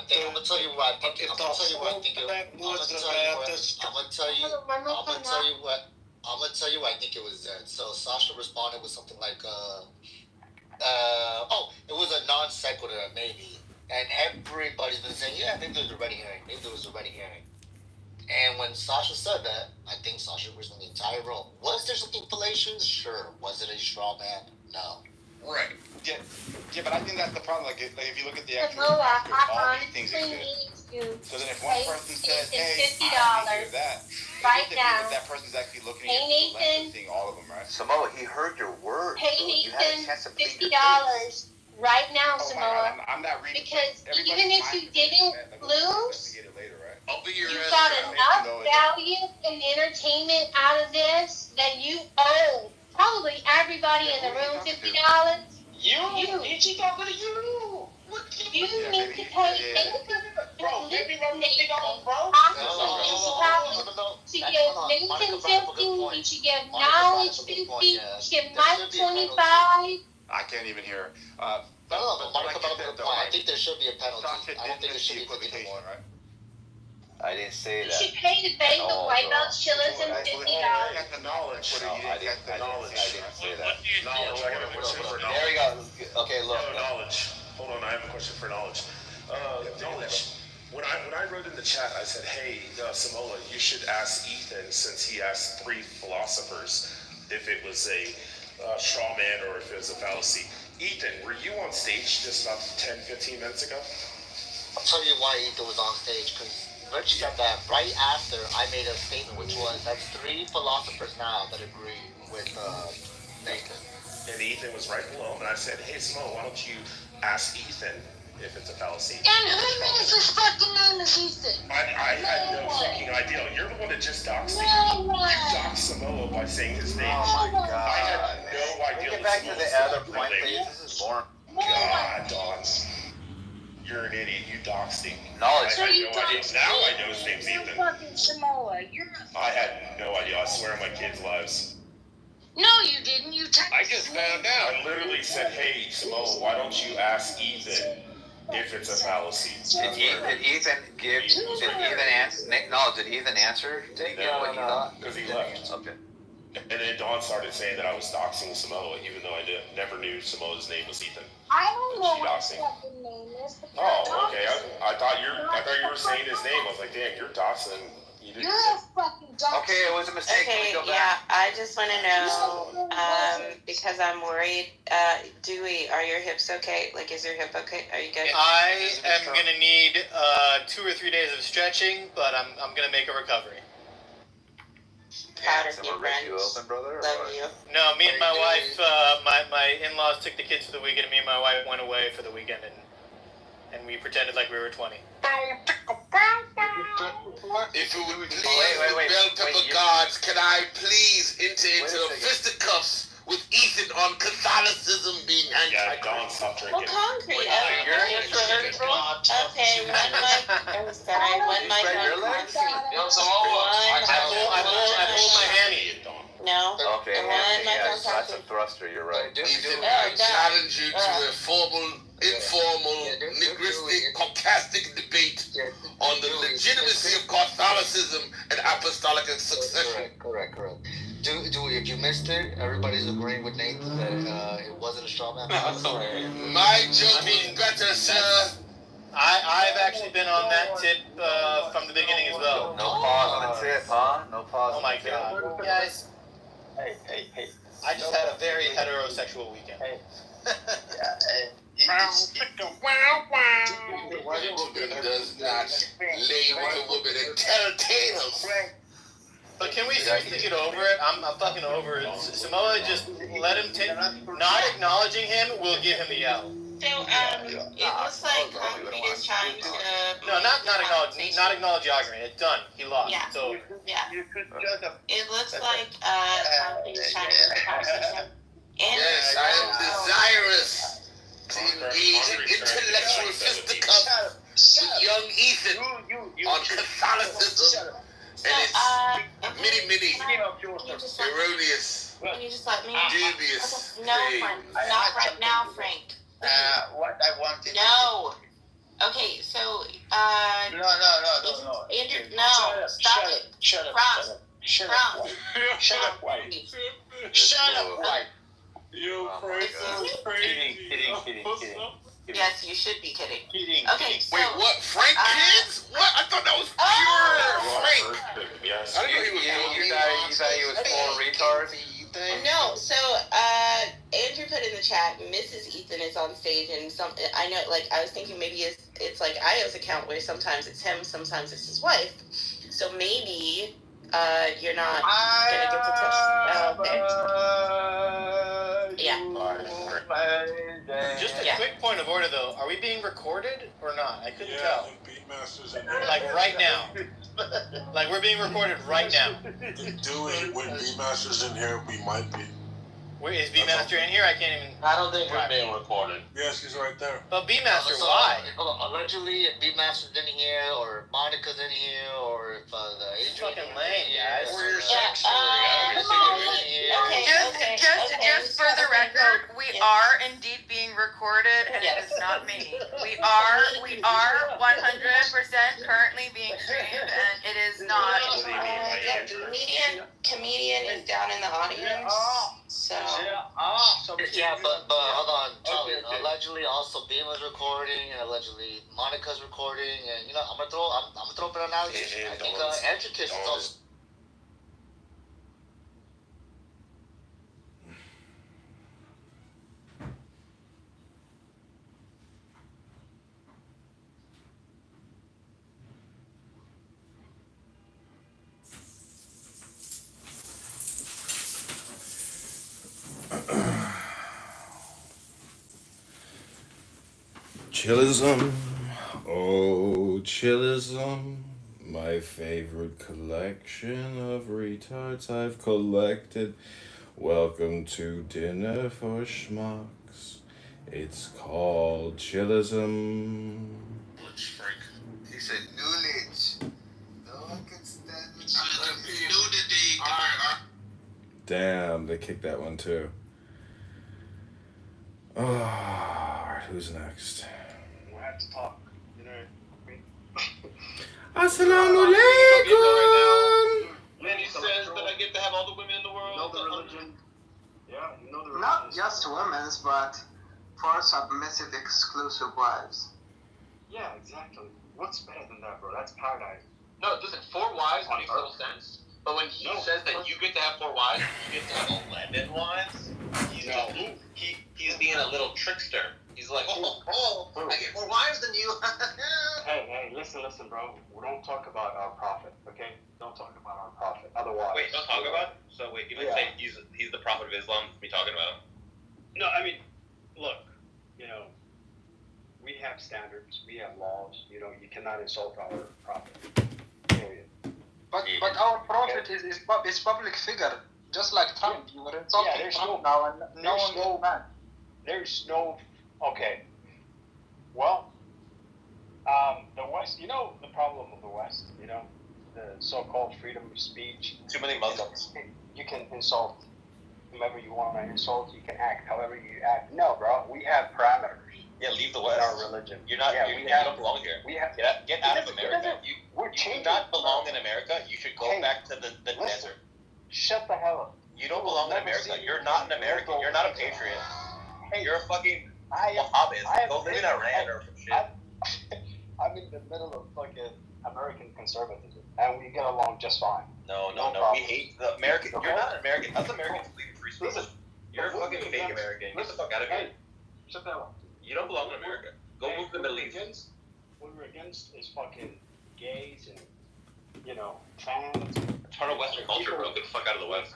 think I'm gonna tell you what. I'm gonna tell you what. I think I think it was Zed. So Sasha responded with something like, it was a non sequitur, maybe. And everybody's been saying, yeah, maybe there was a red herring. Maybe there was a red herring. And when Sasha said that, I think Sasha was in the entire room. Was there something fallacious? Sure. Was it a straw man? No. Right. Yeah, but I think that's the problem. Like if you look at the actual factors, all these things exist. So then if one person says, hey, I don't hear that, right now, if that person's actually looking at the lens and seeing all of them, right? Samoa, he heard your words. Hey, Nathan, $50 right now, Samoa. I'm not reading. Because even if you didn't lose, you got enough value and entertainment out of this that you owe probably everybody in the room $50. You need to talk to you. You need to pay Nathan. Bro, give me $50, bro. To give Nathan 50, you should give Knowledge 50, you should give Mike 25. I can't even hear. I think there should be a penalty. I don't think there should be equivocation, right? I didn't say that. You should pay to bang the white belt chillers and $50. I got the knowledge. No, I didn't say that. Knowledge. I got a question for knowledge. There we go. Okay, look. Knowledge. Hold on, I have a question for knowledge. Knowledge. When I wrote in the chat, I said, hey, Samoa, you should ask Ethan, since he asked 3 philosophers, if it was a straw man or if it was a fallacy. Ethan, were you on stage just about 10, 15 minutes ago? I'll tell you why Ethan was on stage, because Rich said that right after I made a statement, which was that's 3 philosophers now that agree with Nathan. And Ethan was right below him, and I said, hey, Samoa, why don't you ask Ethan if it's a fallacy? And who knows his fucking name is Ethan? I had no fucking idea. You're the one that just doxed me. You doxed Samoa by saying his name. Oh my God. I had no idea. Get back to the other point, please. This is boring. God, Don. You're an idiot. You doxed him. Knowledge. I had no idea. Now I know his name's Ethan. Fucking Samoa. I had no idea. I swear on my kids' lives. No, you didn't. I just found out. I literally said, hey, Samoa, why don't you ask Ethan if it's a fallacy? Did Ethan answer to what he thought? Because he left. Okay. And then Dawn started saying that I was doxing Samoa, even though I never knew Samoa's name was Ethan. I don't know what his fucking name is. Oh, okay. I thought you were saying his name. I was like, damn, you're doxing. You're a fucking dog. Okay, it was a mistake. Okay, I just want to know, because I'm worried, Dewey, are your hips okay? Like, is your hip okay? Are you good? I am going to need 2 or 3 days of stretching, but I'm going to make a recovery. Proud of you, rip you open, brother? Love you. No, me and my wife, my in-laws took the kids for the weekend, and me and my wife went away for the weekend, and we pretended like we were 20. If it would please the bell pepper gods, can I please enter into a fisticuffs with Ethan on Catholicism being Yeah, Dawn, stop drinking. Well, concrete. Okay, one mic on concrete. I pull my hammy. No. Okay, that's a thruster, you're right. Ethan, I challenge you to a formal, informal, linguistic, sarcastic debate on the legitimacy of Catholicism and apostolic succession. Correct. If you missed it, everybody's agreeing with Nathan that it wasn't a straw man. My joke was better, sir. I've actually been on that tip from the beginning as well. No pause on the tip, huh? No pause. Oh my God, guys. Hey. I just had a very heterosexual weekend. Gentleman does not lay with a woman and tell tales. But can we seriously get over it? I'm fucking over it. Samoa, just let him take. Not acknowledging him will give him the L. So, it looks like Concrete is trying to... No, not acknowledge the argument. It's done. He lost. Yeah. So, yeah. It looks like Concrete is trying to move the conversation. Yes, I am desirous to engage in intellectual fisticuffs with young Ethan on Catholicism and its many erroneous, Can you just let me... dubious No, Frank. Not right now, Frank. What I wanted. No. Okay, so No. Andrew, no, stop it. Shut up. Franz. Shut up, White. You Oh, crazy. Kidding. Yes, you should be kidding. Okay, so Wait, what? Frank kids? What? I thought that was pure Frank. Yes. I didn't know he was You thought he was full retard? no, so Andrew put in the chat, Mrs. Ethan is on stage, and I know, like, I was thinking maybe it's like Io's account where sometimes it's him, sometimes it's his wife. So maybe you're not gonna get to touch. Okay. Yeah. Just a quick point of order, though. Are we being recorded or not? I couldn't tell. Beatmasters Like right now. Like we're being recorded right now. Dewey, when Beatmasters in here, we might be. Where is Beatmaster in here? I can't even. I don't think we're being recorded. Yes, he's right there. But Beatmaster, why? Allegedly, if Beatmaster's in here, or Monica's in here, or if the It's fucking lame, guys. Or your sex Just for the record, we are indeed being recorded, and it is not me. We are 100% currently being streamed, and it is not. Comedian is down in the audience. So. Yeah, but hold on. Allegedly, also Beam was recording, and allegedly Monica's recording, and I'm gonna throw up an allegation. I think Andrew Kiss is also. Chillism, oh chillism, my favorite collection of retards I've collected. Welcome to dinner for schmucks. It's called chillism. Frank. He said nudity. No one can stand nudity. Damn, they kicked that one too. Oh, alright, who's next? We'll have to talk. You know what I mean? Assalamu alaikum! And he says that I get to have all the women in the world. You know the religion. Yeah, you know the religion. Not just women's, but 4 submissive exclusive wives. Yeah, exactly. What's better than that, bro? That's paradise. No, listen, 4 wives makes no sense. But when he says that you get to have 4 wives, you get to have 11 wives, he's being a little trickster. He's like, I get more wives than you. Hey, listen, bro. We don't talk about our prophet, okay? Don't talk about our prophet. Otherwise. Wait, don't talk about it? So wait, you might say he's the prophet of Islam, me talking about him? No, I mean, look, we have standards, we have laws, you cannot insult our prophet. Period. But our prophet is public figure, just like Trump. You were insulting Trump now, and no one will mad. There's no. Okay. Well, the West. The problem of the West. The so-called freedom of speech. Too many Muslims. You can insult whomever you want to insult. You can act however you act. No, bro. We have parameters. Yeah, leave the In West. our religion. You're not. Yeah, you don't belong here. We have. Get out of America. You do not belong in America. You should go back to the desert. Shut the hell up. You don't belong in America. You're not an American. You're not a patriot. Hey, you're a fucking Mohammed. Go live in Iran or some shit. I'm in the middle of fucking American conservatism, and we get along just fine. No. We hate the American. You're not an American. Us Americans believe in free speech. Listen, You're a fucking fake American. Get the fuck out of here. Shut that up. You don't belong in America. Go move to the Middle East. What we're against is fucking gays and, trans. It's part of Western culture, bro. Get the fuck out of the West.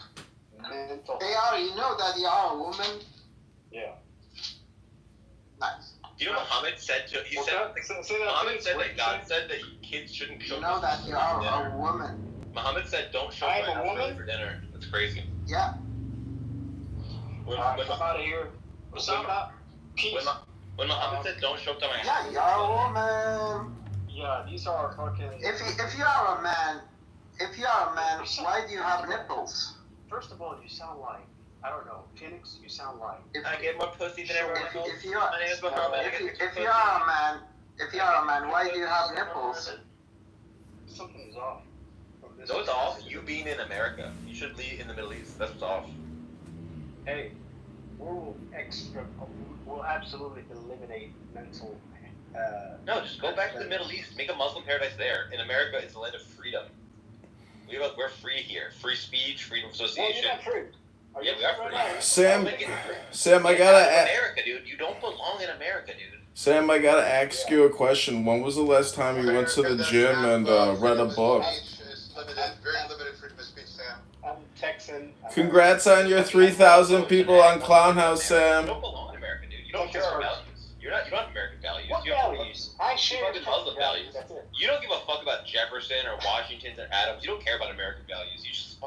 Mental. They are, you know that you are a woman. Yeah. Nice. You know Muhammad said to Muhammad said that God said that kids shouldn't show You know that you are dinner. a woman. Muhammad said don't show I my am a house woman? for dinner. That's crazy. Yeah. When Come out of here. What's up? Peace. When Muhammad said don't show up to my Yeah, house. you are a woman. Yeah, these are fucking. If you are a man, why do you have nipples? First of all, you sound like, I don't know, Phoenix. You sound like. I get more pussy than everyone else. If you are, My name is Muhammad. I get if you are a man, If you are a man, why do you have nipples? Something's off. So it's off. You being in America, you should leave in the Middle East. That's what's off. Hey, we'll absolutely eliminate mental. No, just go back to the Middle East. Make a Muslim paradise there. In America, it's the land of freedom. We're free here. Free speech, freedom of association. Well, you're not free. Yeah, we are free. Sam, I gotta America, dude. You don't belong in America, dude. Sam, I gotta ask you a question. When was the last time you went to the gym and read a book? Very limited freedom of speech, Sam. I'm Texan. Congrats on your 3,000 people on Clown House, Sam. You don't belong in America, dude. You don't share our values. You don't have American values. What you have values? I share fucking Muslim values. That's it. You don't give a fuck about Jefferson or Washington or Adams. You don't care about American values. You just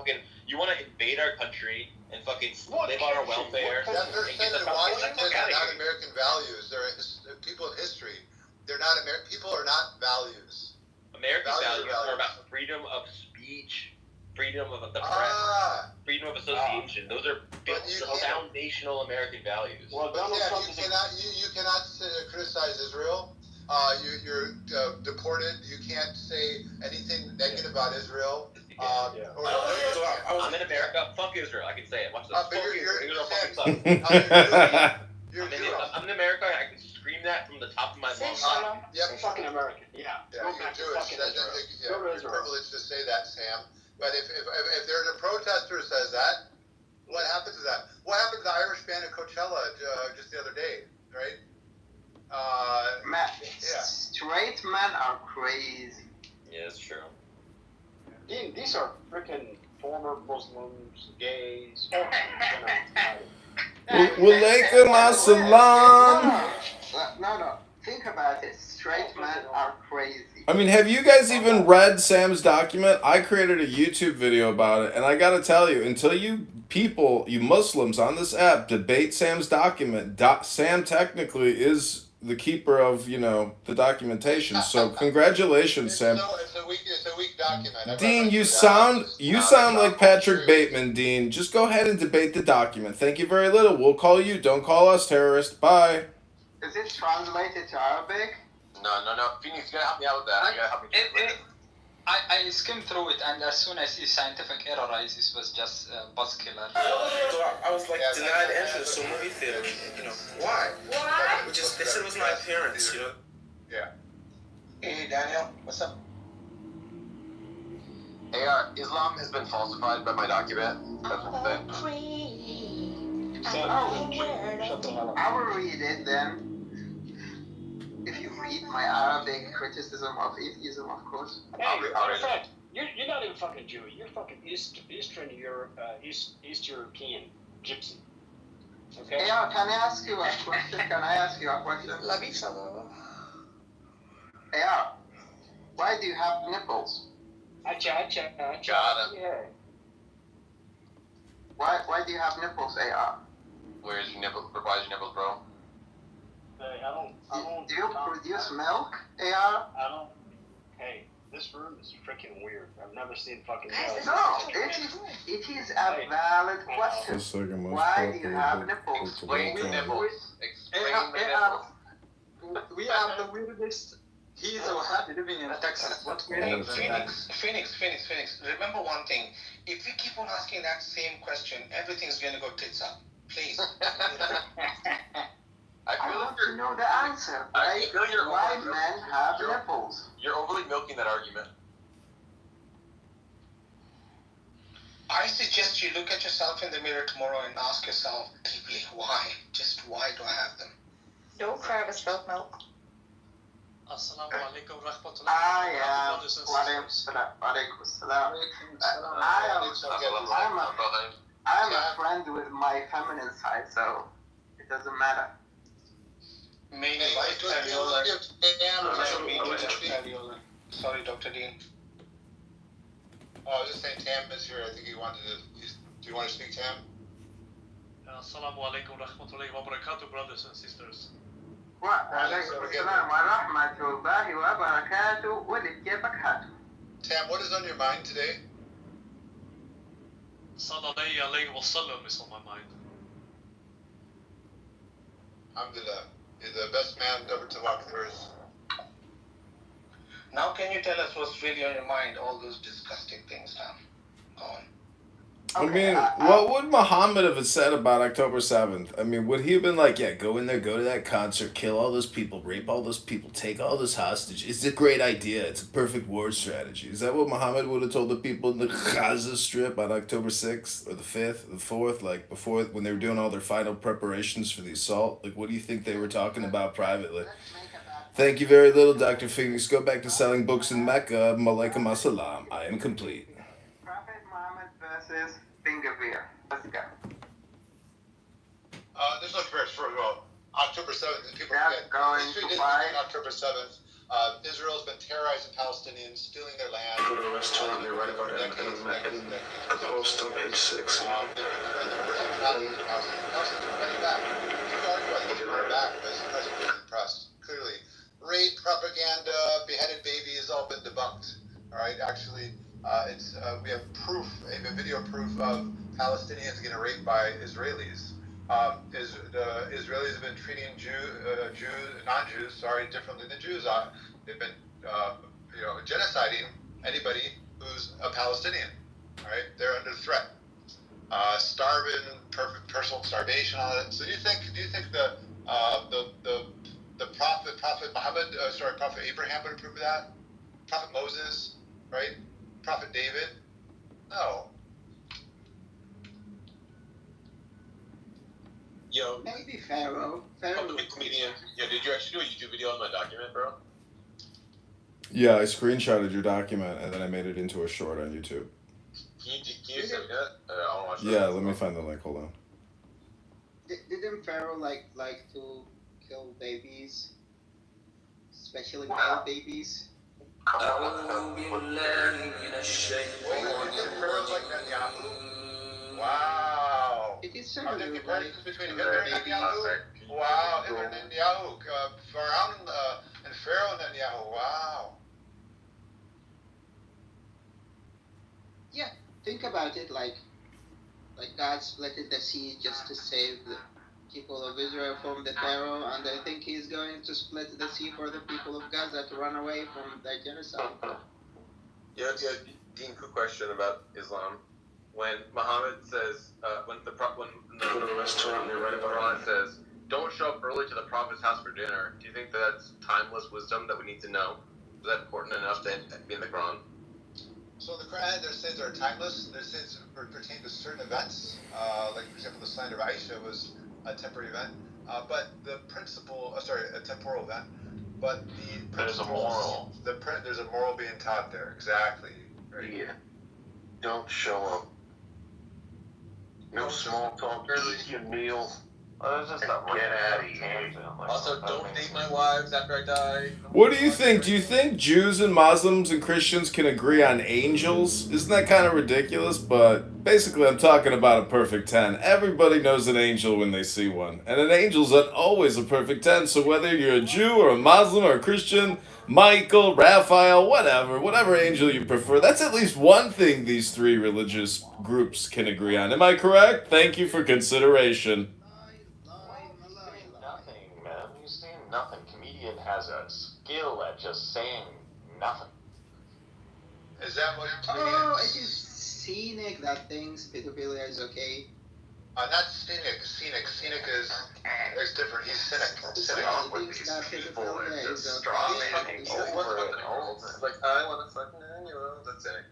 you want to invade our country and fucking live on our welfare. That's their standard. Washington are not American values. They're people of history. They're not American. People are not values. American values are about freedom of speech, freedom of the press, freedom of association. Those are foundational American values. Well, you cannot criticize Israel. You're deported. You can't say anything negative about Israel. I'm in America. Fuck Israel. I can say it. Watch this. Fuck Israel. Fucking sucks. I'm in America. I can scream that from the top of my lungs. Yep. Fucking American. Yeah. You're Jewish. It's a privilege to say that, Sam. But if there's a protester who says that, what happens to that? What happened to the Irish band at Coachella just the other day, right? Straight men are crazy. Yeah, that's true. These are freaking former Muslims, gays. Walaikum assalam. No. Think about it. Straight men are crazy. I mean, have you guys even read Sam's document? I created a YouTube video about it, and I gotta tell you, until you Muslims on this app debate Sam's document, Sam technically is the keeper of, the documentation. So congratulations, Sam. It's a weak document. Dean, you sound like Patrick Bateman, Dean. Just go ahead and debate the document. Thank you very little. We'll call you. Don't call us terrorist. Bye. Is it translated to Arabic? No. Phoenix, you gotta help me out with that. You gotta help me. I skimmed through it, and as soon as I see scientific error, it was just buzz killer. So I was denied entrance to a movie theater. Why? Why? They said it was my appearance. Yeah. Hey Daniel, what's up? Hey, Islam has been falsified by my document. That's what I'm saying. I will read it then. If you read my Arabic criticism of atheism, of course. Hey, matter of fact, you're not even fucking Jew. You're fucking Eastern Europe, East European gypsy. Okay. Yeah, can I ask you a question? Yeah. Why do you have nipples? Acha. Yeah. Why do you have nipples, AR? Where's your nipples? Why is your nipples, bro? I don't. Do you produce milk, AR? I don't. Hey, this room is freaking weird. I've never seen fucking. No, it is a valid question. Why do you have nipples? Explain the nipples. We have the weirdest. He's so happy living in Texas. What's weird? Phoenix. Remember one thing. If we keep on asking that same question, everything's gonna go tits up. Please. I want to know the answer. Why men have nipples? You're overly milking that argument. I suggest you look at yourself in the mirror tomorrow and ask yourself deeply, why? Just why do I have them? Don't cry about spilled milk. Assalamu alaikum rahmatullah. I'm a friend with my feminine side, so it doesn't matter. Sorry, Dr. Dean. Oh, I was just saying Tam is here. I think he wanted to. Do you want to speak, Tam? Assalamu alaikum rahmatullahi wa barakatuh, brothers and sisters. Tam, what is on your mind today? Sallallahu alayhi wa sallam is on my mind. Alhamdulillah. You're the best man ever to walk the earth. Now can you tell us what's really on your mind? All those disgusting things now. Go on. I mean, what would Muhammad have said about October 7th? I mean, would he have been like, yeah, go in there, go to that concert, kill all those people, rape all those people, take all this hostage? It's a great idea. It's a perfect war strategy. Is that what Muhammad would have told the people in the Gaza Strip on October 6th or the 5th, the 4th, like before when they were doing all their final preparations for the assault? Like, what do you think they were talking about privately? Thank you very little, Dr. Phoenix. Go back to selling books in Mecca. Malaikum assalam. I am complete. Prophet Muhammad versus finger beer. Let's go. There's no comparison for October 7th. People That's forget. going History to didn't buy. begin October 7th. Israel's been terrorizing Palestinians, stealing their land. Go to a restaurant, they write about it in a post on page 6. Clearly, rape, propaganda, beheaded babies, all been debunked. All right, actually, we have proof, a video proof of Palestinians getting raped by Israelis. The Israelis have been treating non-Jews, differently than Jews are. They've been, genociding anybody who's a Palestinian. All right, they're under threat. Starving, personal starvation, all that. So do you think the Prophet Muhammad, Prophet Abraham would approve of that? Prophet Moses, right? Prophet David? No. Yo, Maybe Pharaoh. public comedian. Yo, did you actually do a YouTube video on my document, bro? Yeah, I screenshotted your document and then I made it into a short on YouTube. Can you send me that? I want to watch that. Yeah, let me find the link. Hold on. Didn't Pharaoh like to kill babies, especially male babies? Wow. It is Are there similar, comparisons right? between Hitler and Netanyahu? Wow, Hitler and Netanyahu, Pharaoh and Pharaoh and Netanyahu. Wow. Yeah, think about it like God split the sea just to save the people of Israel from the Pharaoh, and I think he's going to split the sea for the people of Gaza to run away from the genocide. Yeah, Dean, quick question about Islam. When Muhammad says, when the Go to a restaurant, they write about Quran says, don't show up early to the Prophet's house for dinner, do you think that's timeless wisdom that we need to know? Is that important enough to be in the Quran? So in the Quran, there's things that are timeless. There's things that pertain to certain events. Like, for example, the slander of Aisha was a temporary event. But the principle, a temporal event. But the There's a moral. There's a moral being taught there. Exactly. Right? Yeah. Don't show up. No small talk. Eat your meal. It's just and get out of here. Also, don't date my wives after I die. What do you think? Do you think Jews and Muslims and Christians can agree on angels? Isn't that kind of ridiculous? But basically, I'm talking about a perfect 10. Everybody knows an angel when they see one. And an angel's always a perfect 10. So whether you're a Jew or a Muslim or a Christian, Michael, Raphael, whatever angel you prefer, that's at least one thing these three religious groups can agree on. Am I correct? Thank you for consideration. Nothing, man. You're saying nothing. Comedian has a skill at just saying nothing. Is that what Oh, it is scenic that thinks pedophilia is okay. not scenic. Scenic is different. He's cynic. He thinks that pedophilia is okay. Over and over. Like, I want to fucking that's it.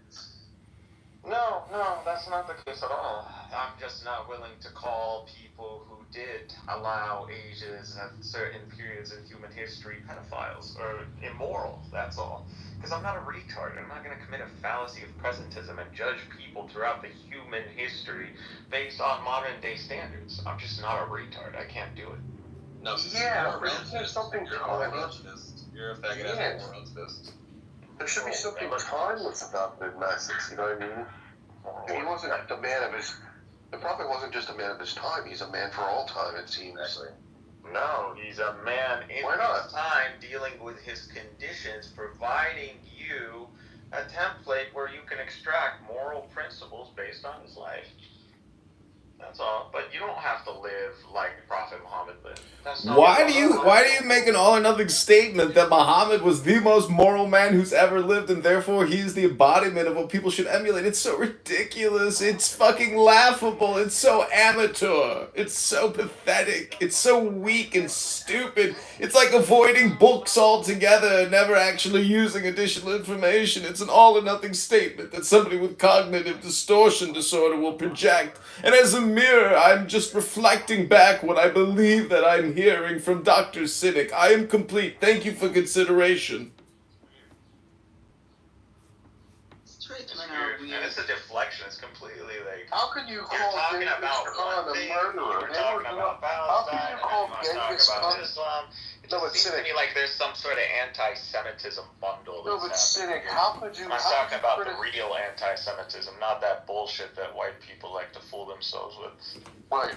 No, that's not the case at all. I'm just not willing to call people who did allow Asians at certain periods in human history pedophiles or immoral, that's all. Because I'm not a retard. I'm not going to commit a fallacy of presentism and judge people throughout the human history based on modern day standards. I'm just not a retard. I can't do it. No, Yeah, you're a there's something You're a relativist. You're a faggot ass relativist. There should be something timeless about the message, you know what I mean? He wasn't a man of his... The Prophet wasn't just a man of his time, he's a man for all time, it seems. Exactly. No, he's a man in his time dealing with his conditions, providing you a template where you can extract moral principles based on his life. That's all. But you don't have to live like Prophet Muhammad lived. That's not Why do you make an all or nothing statement that Muhammad was the most moral man who's ever lived and therefore he's the embodiment of what people should emulate? It's so ridiculous. It's fucking laughable. It's so amateur. It's so pathetic. It's so weak and stupid. It's like avoiding books altogether and never actually using additional information. It's an all or nothing statement that somebody with cognitive distortion disorder will project. And as a mirror, I'm just reflecting back what I believe that I'm hearing from Dr. Cynic. I am complete. Thank you for consideration. And it's a deflection. It's completely like. How can you You're call talking Genghis about Khan one a thing, murderer? We're talking about How can Palestine, you call and then you want Genghis to talk Khan? about Islam. It No, just but seems to Cynic. me like there's some sort of anti-Semitism bundle No, that's but happening. Cynic, how could you? I'm talking about the real anti-Semitism, not that bullshit that white people like to fool themselves with. Right.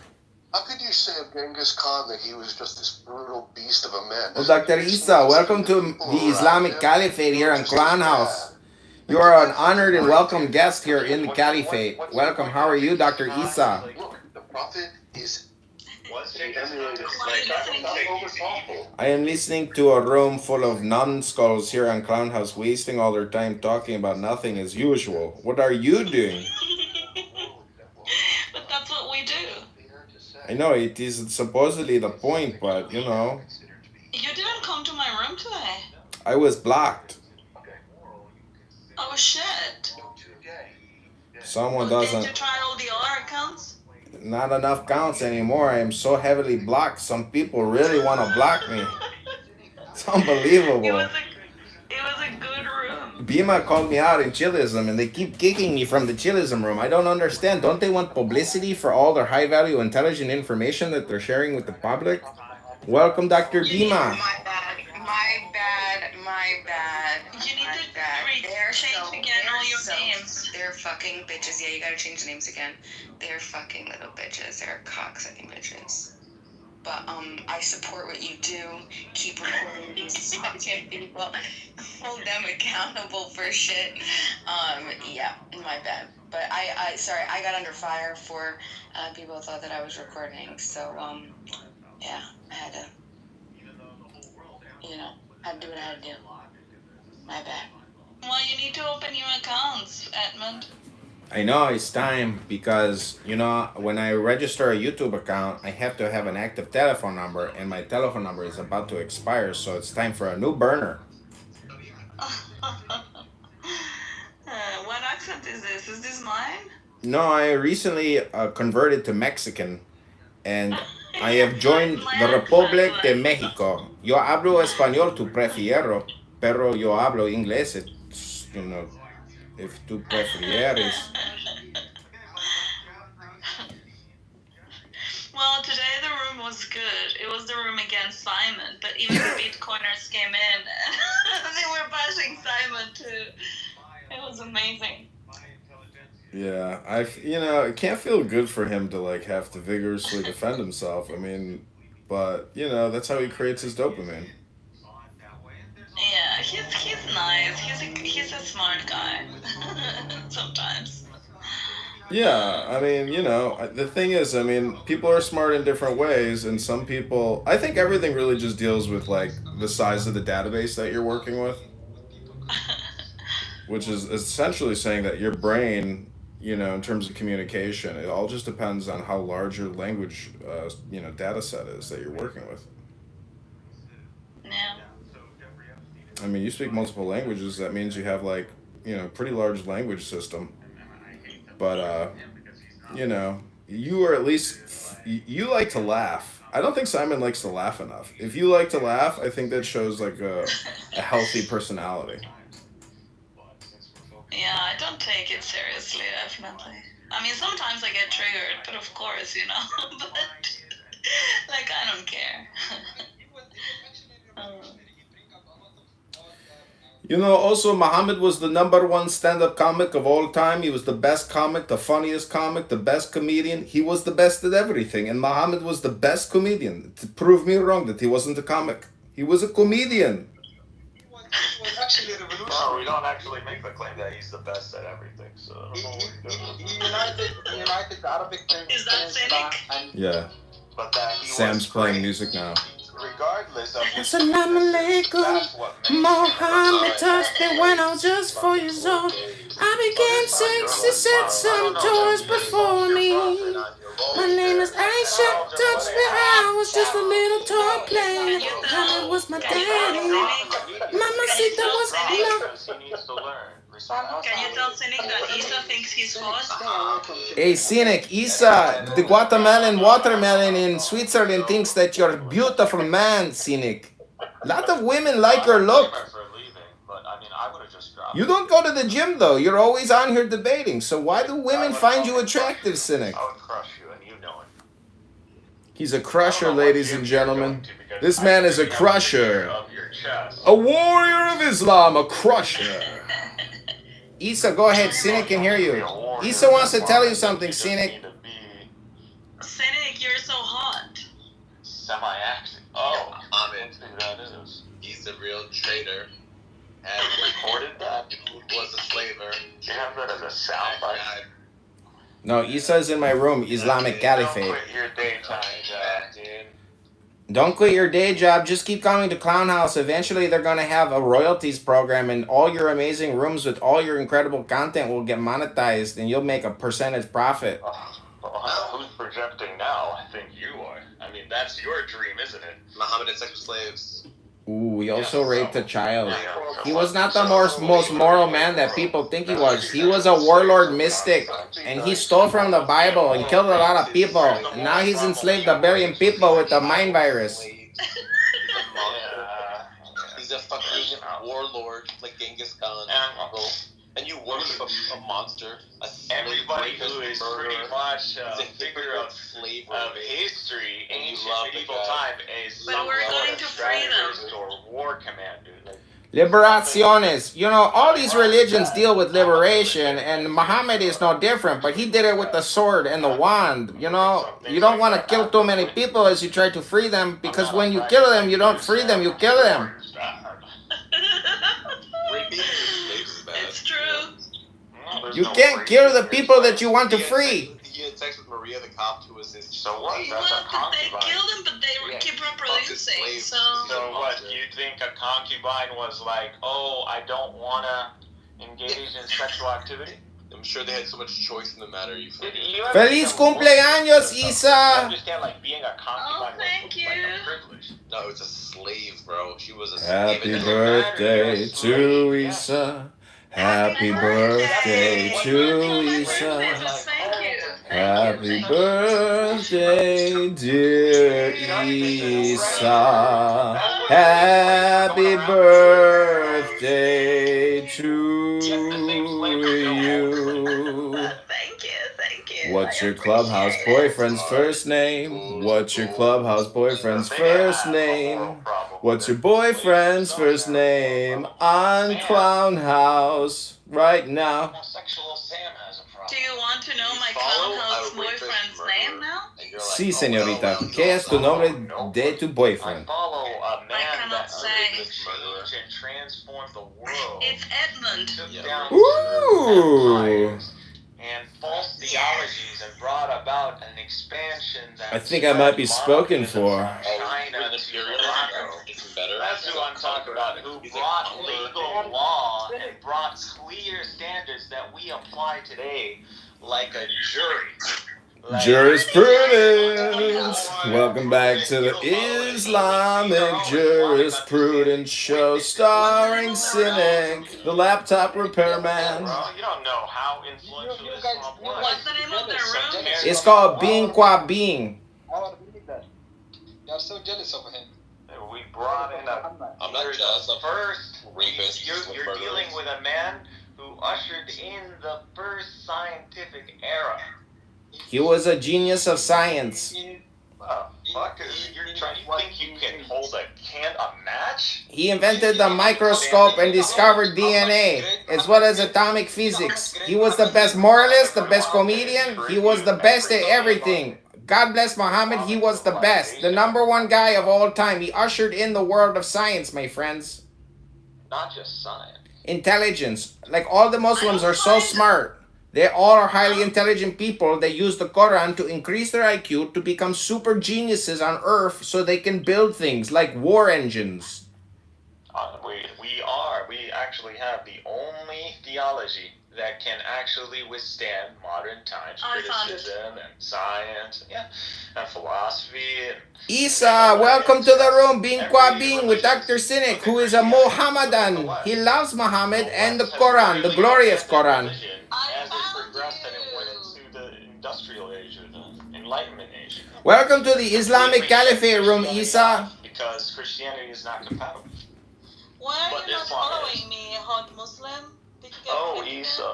How could you say of Genghis Khan that he was just this brutal beast of a man? Well, Dr. Issa, welcome to the Islamic Caliphate here in Clown House. You are an honored and welcome guest here in the Caliphate. Welcome. How are you, Dr. Issa? Look, the prophet is. I am listening to a room full of numbskulls here on Clown House, wasting all their time talking about nothing as usual. What are you doing? But that's what we do. I know it is supposedly the point, but you know. You didn't come to my room today. I was blocked. Oh shit. Someone Did doesn't. you try all the other accounts? Not enough counts anymore. I am so heavily blocked. Some people really want to block me. It's unbelievable. It was a good room. Bima called me out in chillism and they keep kicking me from the chillism room. I don't understand. Don't they want publicity for all their high value intelligent information that they're sharing with the public? Welcome, Dr. Bima. My bad. You need to change again all your names. They're fucking bitches. Yeah, you gotta change the names again. They're fucking little bitches. They're cocksucking bitches. But I support what you do. Keep recording these fucking people. Hold them accountable for shit. Yeah, my bad. But I sorry, I got under fire for people thought that I was recording. So yeah, I had to, I had to do what I had to do. My bad. Well, you need to open new accounts, Edmund. I know it's time because, when I register a YouTube account, I have to have an active telephone number and my telephone number is about to expire, so it's time for a new burner. What accent is this? Is this mine? No, I recently converted to Mexican and I have joined the Republic de Mexico. Yo hablo español, tu prefiero, pero yo hablo inglés, if tú prefieres. Well, today the room was good. It was the room against Simon, but even the Bitcoiners came in and they were bashing Simon too. It was amazing. Yeah, it can't feel good for him to have to vigorously defend himself. I mean, but that's how he creates his dopamine. Yeah, he's nice. He's a smart guy. Sometimes. Yeah, I mean, the thing is, I mean, people are smart in different ways, and some people, I think everything really just deals with the size of the database that you're working with, which is essentially saying that your brain, in terms of communication, it all just depends on how large your language, data set is that you're working with. Yeah. I mean, you speak multiple languages, that means you have pretty large language system. But, you are at least, you like to laugh. I don't think Simon likes to laugh enough. If you like to laugh, I think that shows a healthy personality. Yeah, I don't take it seriously, definitely. I mean, sometimes I get triggered, but of course, but, I don't care. Also, Muhammad was the #1 stand-up comic of all time. He was the best comic, the funniest comic, the best comedian. He was the best at everything. And Muhammad was the best comedian. To prove me wrong that he wasn't a comic. He was a comedian. He was actually revolutionary. No, we don't actually make the claim that he's the best at everything. So I don't know what He united the Arabic Is that cynic? and Yeah. But that he Sam's was playing great, music now. regardless of which Assalamu alaikum. that's what makes him Muhammad a touched me when I was just 4 years old. I became 66, some toys before me. My name is Aisha, touched me, I was just a little toy player. Muhammad was my daddy. Mamacita was love. He needs to learn. Can you tell Cynic that Issa thinks he's hot? Hey, Cynic, Isa, the Guatemalan watermelon in Switzerland thinks that you're a beautiful man, Cynic. A lot of women like your look. You don't go to the gym, though. You're always on here debating. So why do women find you attractive, Cynic? I would crush you, and you know it. He's a crusher, ladies and gentlemen. This man is a crusher. A warrior of Islam, a crusher. Issa, go ahead. Cynic can hear you. Issa wants to tell you something, Cynic. Cynic, you're so hot. Semi-acting. Oh, Ahmed, that is. he's a real traitor. And Recorded that? was a slaver. You have that as a soundbite. No, Issa's in my room, Islamic Caliphate. Don't quit your daytime job, dude. Don't quit your day job. Just keep coming to Clown House. Eventually, they're going to have a royalties program, and all your amazing rooms with all your incredible content will get monetized, and you'll make a percentage profit. Who's projecting now? I think you are. I mean, that's your dream, isn't it? Muhammad and sexual slaves. Ooh, he also raped a child. He was not the most moral man that people think he was. He was a warlord mystic, and he stole from the Bible and killed a lot of people. And now he's enslaved a billion people with the mind virus. He's a fucking warlord like Genghis Khan. And you worship a monster, a everybody who is pretty much a figure of slavery history, ancient love the medieval guy. time, is But some we're sort going of to free them. strategist or war commander. Like, Liberaciones. You know, all these religions deal with liberation, and Muhammad is no different, but he did it with the sword and the wand. You know, you don't want to kill too many people as you try to free them, because when you kill them, you don't free them, you kill them. It's true. You can't kill the people that you want to free. He had sex with Maria the cop, who was his. So what? Well, That's a they concubine. killed him, but they keep reproducing. So So what? You think a concubine was like, oh, I don't want to engage in sexual activity? I'm sure they had so much choice in the matter. You figured. Feliz cumpleaños, Isa. I understand, like, being a concubine thank you. like a privilege. No, it's a slave, bro. She was a Happy slave. birthday to Isa. Happy birthday to Isa. Happy birthday, dear Isa. Happy birthday to you. Thank you. What's your clubhouse boyfriend's first name? What's your clubhouse boyfriend's first name? What's your boyfriend's first name on Clown House right now? Do you want to know my clown house boyfriend's name now? Sí, señorita. ¿Qué es tu nombre de tu boyfriend? Follow a man I cannot that say. changed and transformed the world. It's Edmund. Took down Ooh. empires and false theologies and brought about an expansion that I think I might be spoken for. China to Morocco. That's who I'm talking about, who brought legal law and brought clear standards that we apply today, like a jury. Jurisprudence. Welcome back to the Islamic Jurisprudence Show starring Cynic, the laptop repairman. Well, you don't know how influential Islam was. What's the name of their room? It's called Being Qua Being. They are so jealous of him. We brought in a I'm not jealous. I'm first rapist. You're dealing with a man who ushered in the first scientific era. He was a genius of science. Fuck, you think you can hold a match? He invented the microscope and discovered DNA, as well as atomic physics. He was the best moralist, the best comedian. He was the best at everything. God bless Muhammad, he was the best. The #1 guy of all time. He ushered in the world of science, my friends. not just science. Intelligence. Like all the Muslims are so smart. They all are highly intelligent people. They use the Quran to increase their IQ to become super geniuses on Earth so they can build things like war engines. We actually have the only theology that can actually withstand modern times criticism and science, and philosophy. Isa, welcome to the room. Bing Kwa Bing with Dr. Cynic, who is a Mohammedan. He loves Muhammad and the Quran, the glorious Quran. As it progressed and it went into the industrial age or the Enlightenment age. Welcome to the Islamic Caliphate room, Isa. Because Christianity is not compatible. Why are you not following me, hot Muslim? Did you get Isa.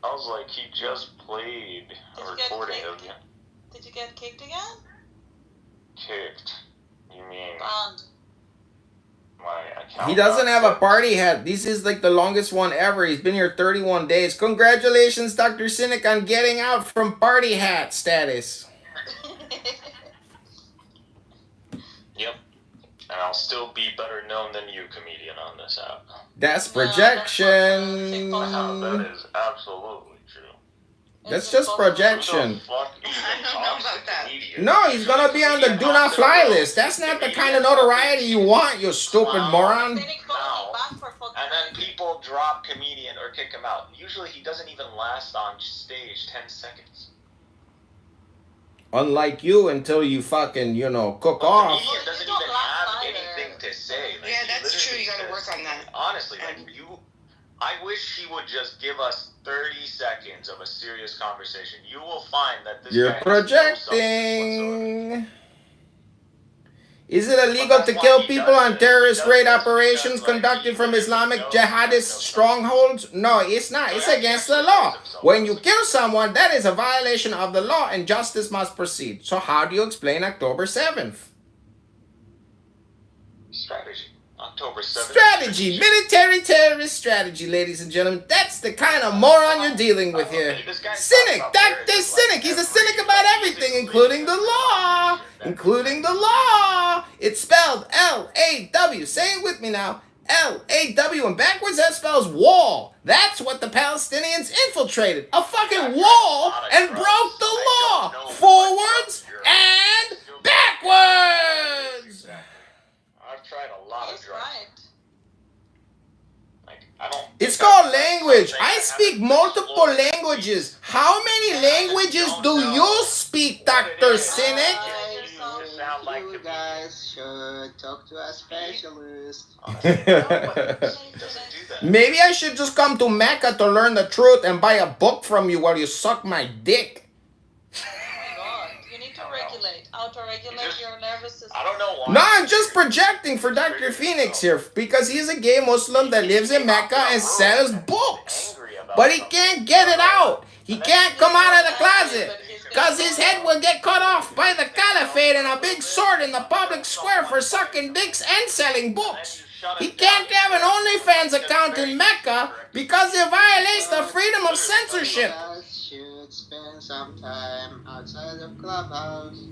I was like, he just played a recording of you. Did you get kicked again? Kicked? You mean Banned. my account? He doesn't have a party hat. This is like the longest one ever. He's been here 31 days. Congratulations, Dr. Cynic, on getting out from party hat status. Yep. And I'll still be better known than you, comedian, on this app. That's projection. That is absolutely true. That's just projection. I don't know about that. No, he's gonna be on the do not fly list. That's not the kind of notoriety you want, you stupid moron. No. And then people drop comedian or kick him out. Usually he doesn't even last on stage 10 seconds. Unlike you, until you fucking, cook off. Comedian doesn't even have anything to say. Like, Yeah, that's true. You gotta work on that. Honestly, I wish he would just give us 30 seconds of a serious conversation. You will find that this You're guy has no substance projecting. Is it illegal to kill people on terrorist raid operations conducted from Islamic jihadist strongholds? No, it's not. It's against the law. When you kill someone, that is a violation of the law and justice must proceed. So how do you explain October 7th? Strategy. October 7th. Strategy. Military terrorist strategy, ladies and gentlemen. That's the kind of moron you're dealing with here. Cynic. Dr. Cynic. He's a cynic about everything, including the law. Including the law. It's spelled L-A-W. Say it with me now. L-A-W. And backwards that spells wall. That's what the Palestinians infiltrated. A fucking wall and broke the law. Forwards and backwards. I've tried a lot of drugs. It's called language. I speak multiple languages. How many languages do you speak, Dr. Cynic? You guys should talk to a specialist. Maybe I should just come to Mecca to learn the truth and buy a book from you while you suck my dick. You need to regulate, auto-regulate your nervous system. I don't know why. No, I'm just projecting for Dr. Phoenix here because he's a gay Muslim that lives in Mecca and sells books. But he can't get it out. He can't come out of the closet because his head will get cut off by the caliphate and a big sword in the public square for sucking dicks and selling books. He can't have an OnlyFans account in Mecca because it violates the freedom of censorship. Should spend some time outside of Clubhouse.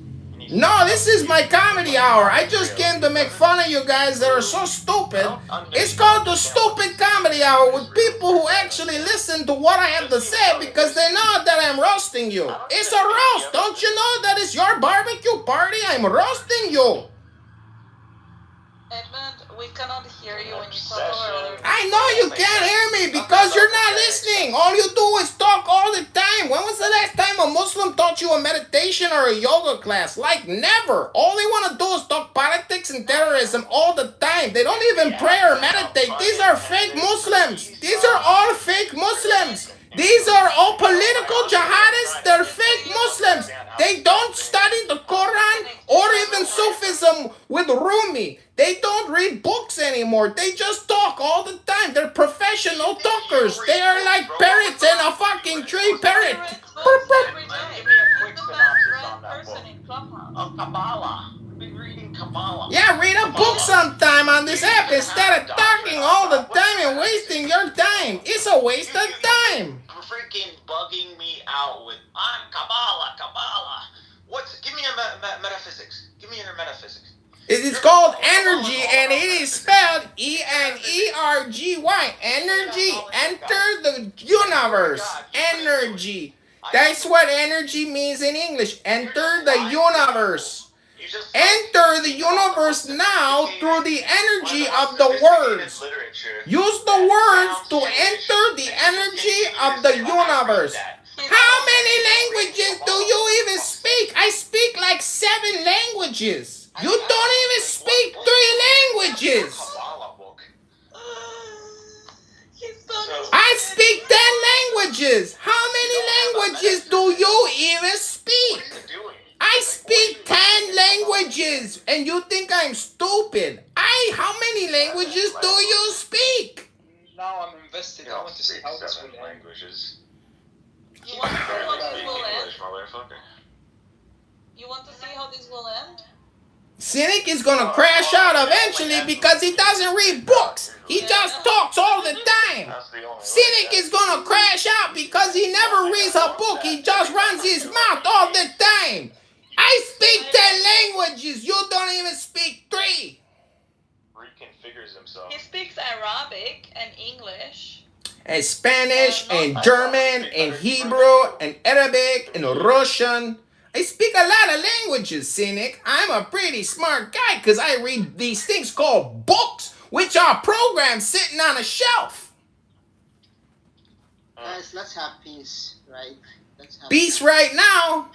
No, this is my comedy hour. I just came to make fun of you guys that are so stupid. It's called the Stupid Comedy Hour with people who actually listen to what I have to say because they know that I'm roasting you. It's a roast. Don't you know that it's your barbecue party? I'm roasting you. Edmund, we cannot hear you when you talk over. I know you can't hear me because you're not listening. All you do is talk all the time. When was the last time a Muslim taught you a meditation or a yoga class? Like never. All they want to do is talk politics and terrorism all the time. They don't even pray or meditate. These are fake Muslims. These are all fake Muslims. These are all political jihadists. They're fake Muslims. They don't study the Quran or even Sufism with Rumi. They don't read books anymore. They just talk all the time. They're professional talkers. They are like parrots in a fucking tree. Parrot. Kabbalah. I've been reading Kabbalah. Yeah, read a book sometime on this app instead of talking all the time and wasting your time. It's a waste of time. Freaking bugging me out with Kabbalah. Give me a metaphysics. Give me your metaphysics. It's called energy, and it is spelled E-N-E-R-G-Y. Energy. Enter the universe. Energy. That's what energy means in English. Enter the universe. Enter the universe now through the energy of the words. Use the words to enter the energy of the universe. How many languages do you even speak? I speak like 7 languages. You don't even speak 3 languages. I speak 10 languages. How many languages do you even speak? I speak 10 languages, and you think I'm stupid. How many languages do you speak? Now I'm invested. I want to see how this will end. languages. You want to see how this will end? You want to see how this will end? Cynic is gonna crash out eventually because he doesn't read books. He just talks all the time. Cynic is gonna crash out because he never reads a book. He just runs his mouth all the time. I speak 10 languages. You don't even speak 3. Reconfigures himself. He speaks Arabic and English. And Spanish, and German, and Hebrew, and Arabic, and Russian. I speak a lot of languages, Cynic. I'm a pretty smart guy because I read these things called books, which are programs sitting on a shelf. Guys, let's have peace, right? Let's have Peace right now.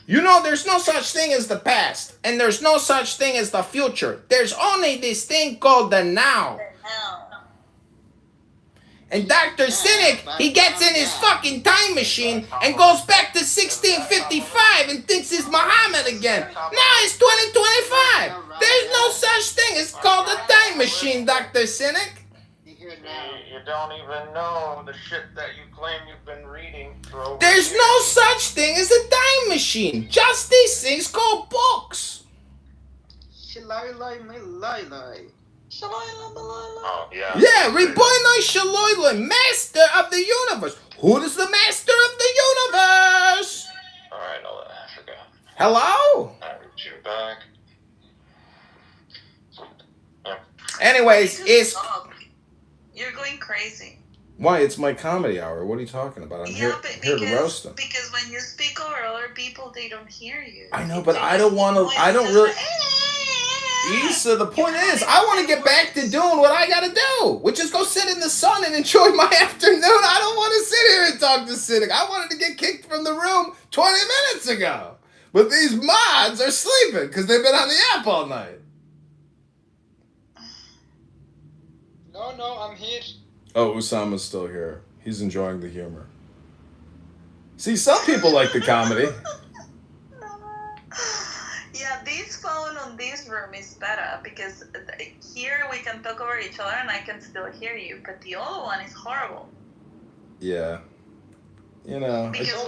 You know, there's no such thing as the past, and there's no such thing as the future. There's only this thing called the now. And Dr. Cynic, he gets in his fucking time machine and goes back to 1655 and thinks he's Muhammad again. Now it's 2025. There's no such thing. It's called a time machine, Dr. Cynic. You don't even know the shit that you claim you've been reading for over There's years. no such thing as a time machine. Just these things called books. Oh, yeah. Yeah, Ribono Shaloilo, master of the universe. Who is the master of the universe? Alright, all that Africa. Hello? I reach you back. Anyways, it's... You're going crazy. Why? It's my comedy hour. What are you talking about? I'm here to roast them. Because when you speak over other people, they don't hear you. I know, but I don't want to... I don't really... Issa, the point is, I want to get back to doing what I gotta do, which is go sit in the sun and enjoy my afternoon. I don't want to sit here and talk to Cynic. I wanted to get kicked from the room 20 minutes ago. But these mods are sleeping because they've been on the app all night. No, I'm here. Oh, Usama's still here. He's enjoying the humor. See, some people like the comedy. Yeah, this phone on this room is better because here we can talk over each other and I can still hear you, but the other one is horrible. Yeah. You know. Because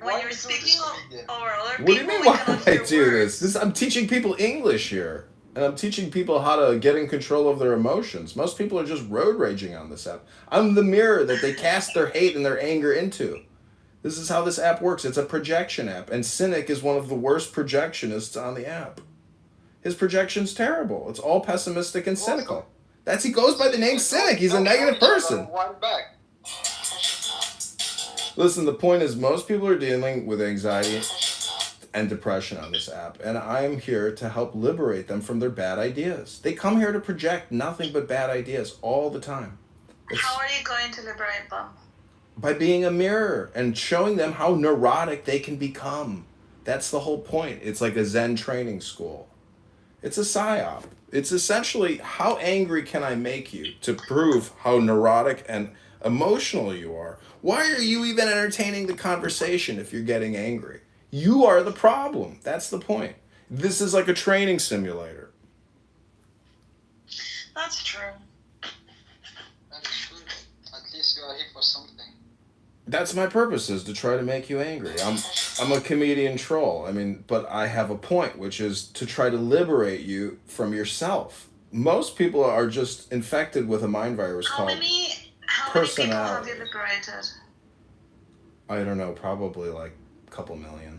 when you're speaking over other people, What do you mean, why do I do words. this? I'm teaching people English here. And I'm teaching people how to get in control of their emotions. Most people are just road raging on this app. I'm the mirror that they cast their hate and their anger into. This is how this app works. It's a projection app. And Cynic is one of the worst projectionists on the app. His projection's terrible. It's all pessimistic and cynical. He goes by the name Cynic. He's a negative person. Listen, the point is most people are dealing with anxiety and depression on this app, and I'm here to help liberate them from their bad ideas. They come here to project nothing but bad ideas all the time. How are you going to liberate them? By being a mirror and showing them how neurotic they can become. That's the whole point. It's like a Zen training school. It's a psyop. It's essentially, how angry can I make you to prove how neurotic and emotional you are? Why are you even entertaining the conversation if you're getting angry? You are the problem. That's the point. This is like a training simulator. That's true. That is true. At least you are here for something. That's my purpose, is to try to make you angry. I'm a comedian troll. I mean, but I have a point, which is to try to liberate you from yourself. Most people are just infected with a mind virus called personality. How many people have you liberated? I don't know, probably like a couple million.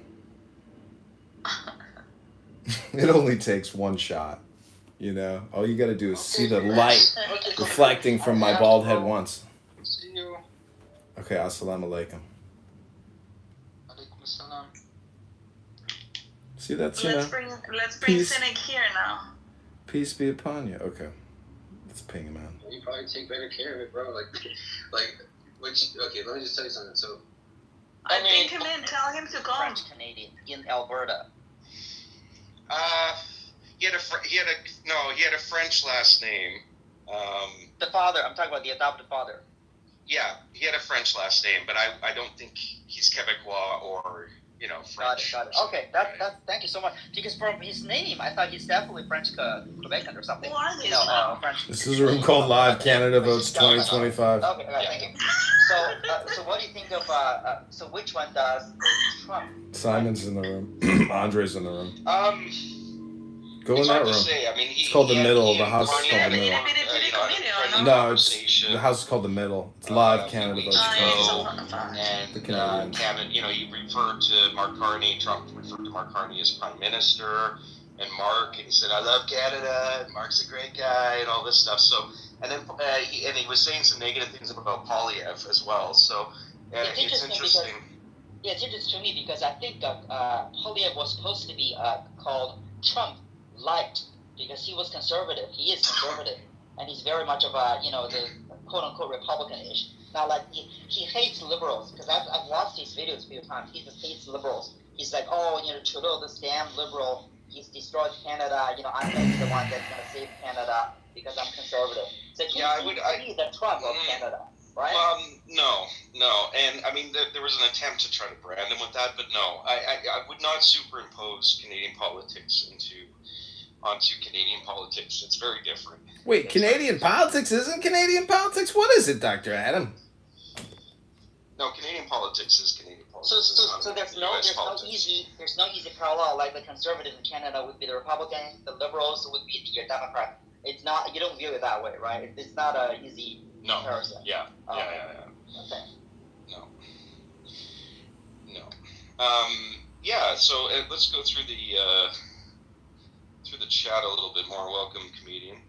It only takes one shot. You know, all you got to do is see the light reflecting from my bald head once. See you. Okay, assalamu alaikum. Alaikum assalam. See, that's, Let's bring peace. Cynic here now. Peace be upon you. Okay, let's ping him out. You probably take better care of it, bro. Okay, let me just tell you something. So, Ping him in. Tell him to come. French Canadian in Alberta. He had a French last name. The father. I'm talking about the adopted father. Yeah, he had a French last name, but I don't think he's Quebecois or French. Got it. Okay, that thank you so much. Because from his name, I thought he's definitely French Quebecan or something. French. This is a room called Live Canada Votes 2025. Okay, thank you. So what do you think of? So which one does Trump? Simon's in the room. Andre's in the room. Go in It's that hard room. to say. I mean, It's called the middle. The house is called the middle. No, the house is called the middle. It's Live Canada Votes. And The Canadians. Canada, you referred to Mark Carney. Trump referred to Mark Carney as Prime Minister, and Mark, and he said, "I love Canada. And Mark's a great guy," and all this stuff. So, and then he was saying some negative things about Polyev as well. So, it's interesting. Yeah, it's interesting to me because I think Polyev was supposed to be called Trump Light because he was conservative. He is conservative, and he's very much of the quote-unquote Republican-ish. Now, like, he hates liberals because I've watched his videos a few times. He just hates liberals. He's like, Trudeau, this damn liberal, he's destroyed Canada. I'm going to be the one that's going to save Canada because I'm conservative. So he seems to be the Trump of Canada, right? No, and I mean there was an attempt to try to brand him with that, but no, I would not superimpose Canadian politics onto Canadian politics. It's very different. Wait, Canadian politics isn't Canadian politics? What is it, Dr. Adam? No, Canadian politics is Canadian politics. So there's no easy parallel. Like the conservative in Canada would be the Republican, the liberals would be the Democrat. It's not. You don't view it that way, right? It's not an easy comparison. Yeah. Okay. No. So let's go through the chat a little bit more. Welcome, comedian.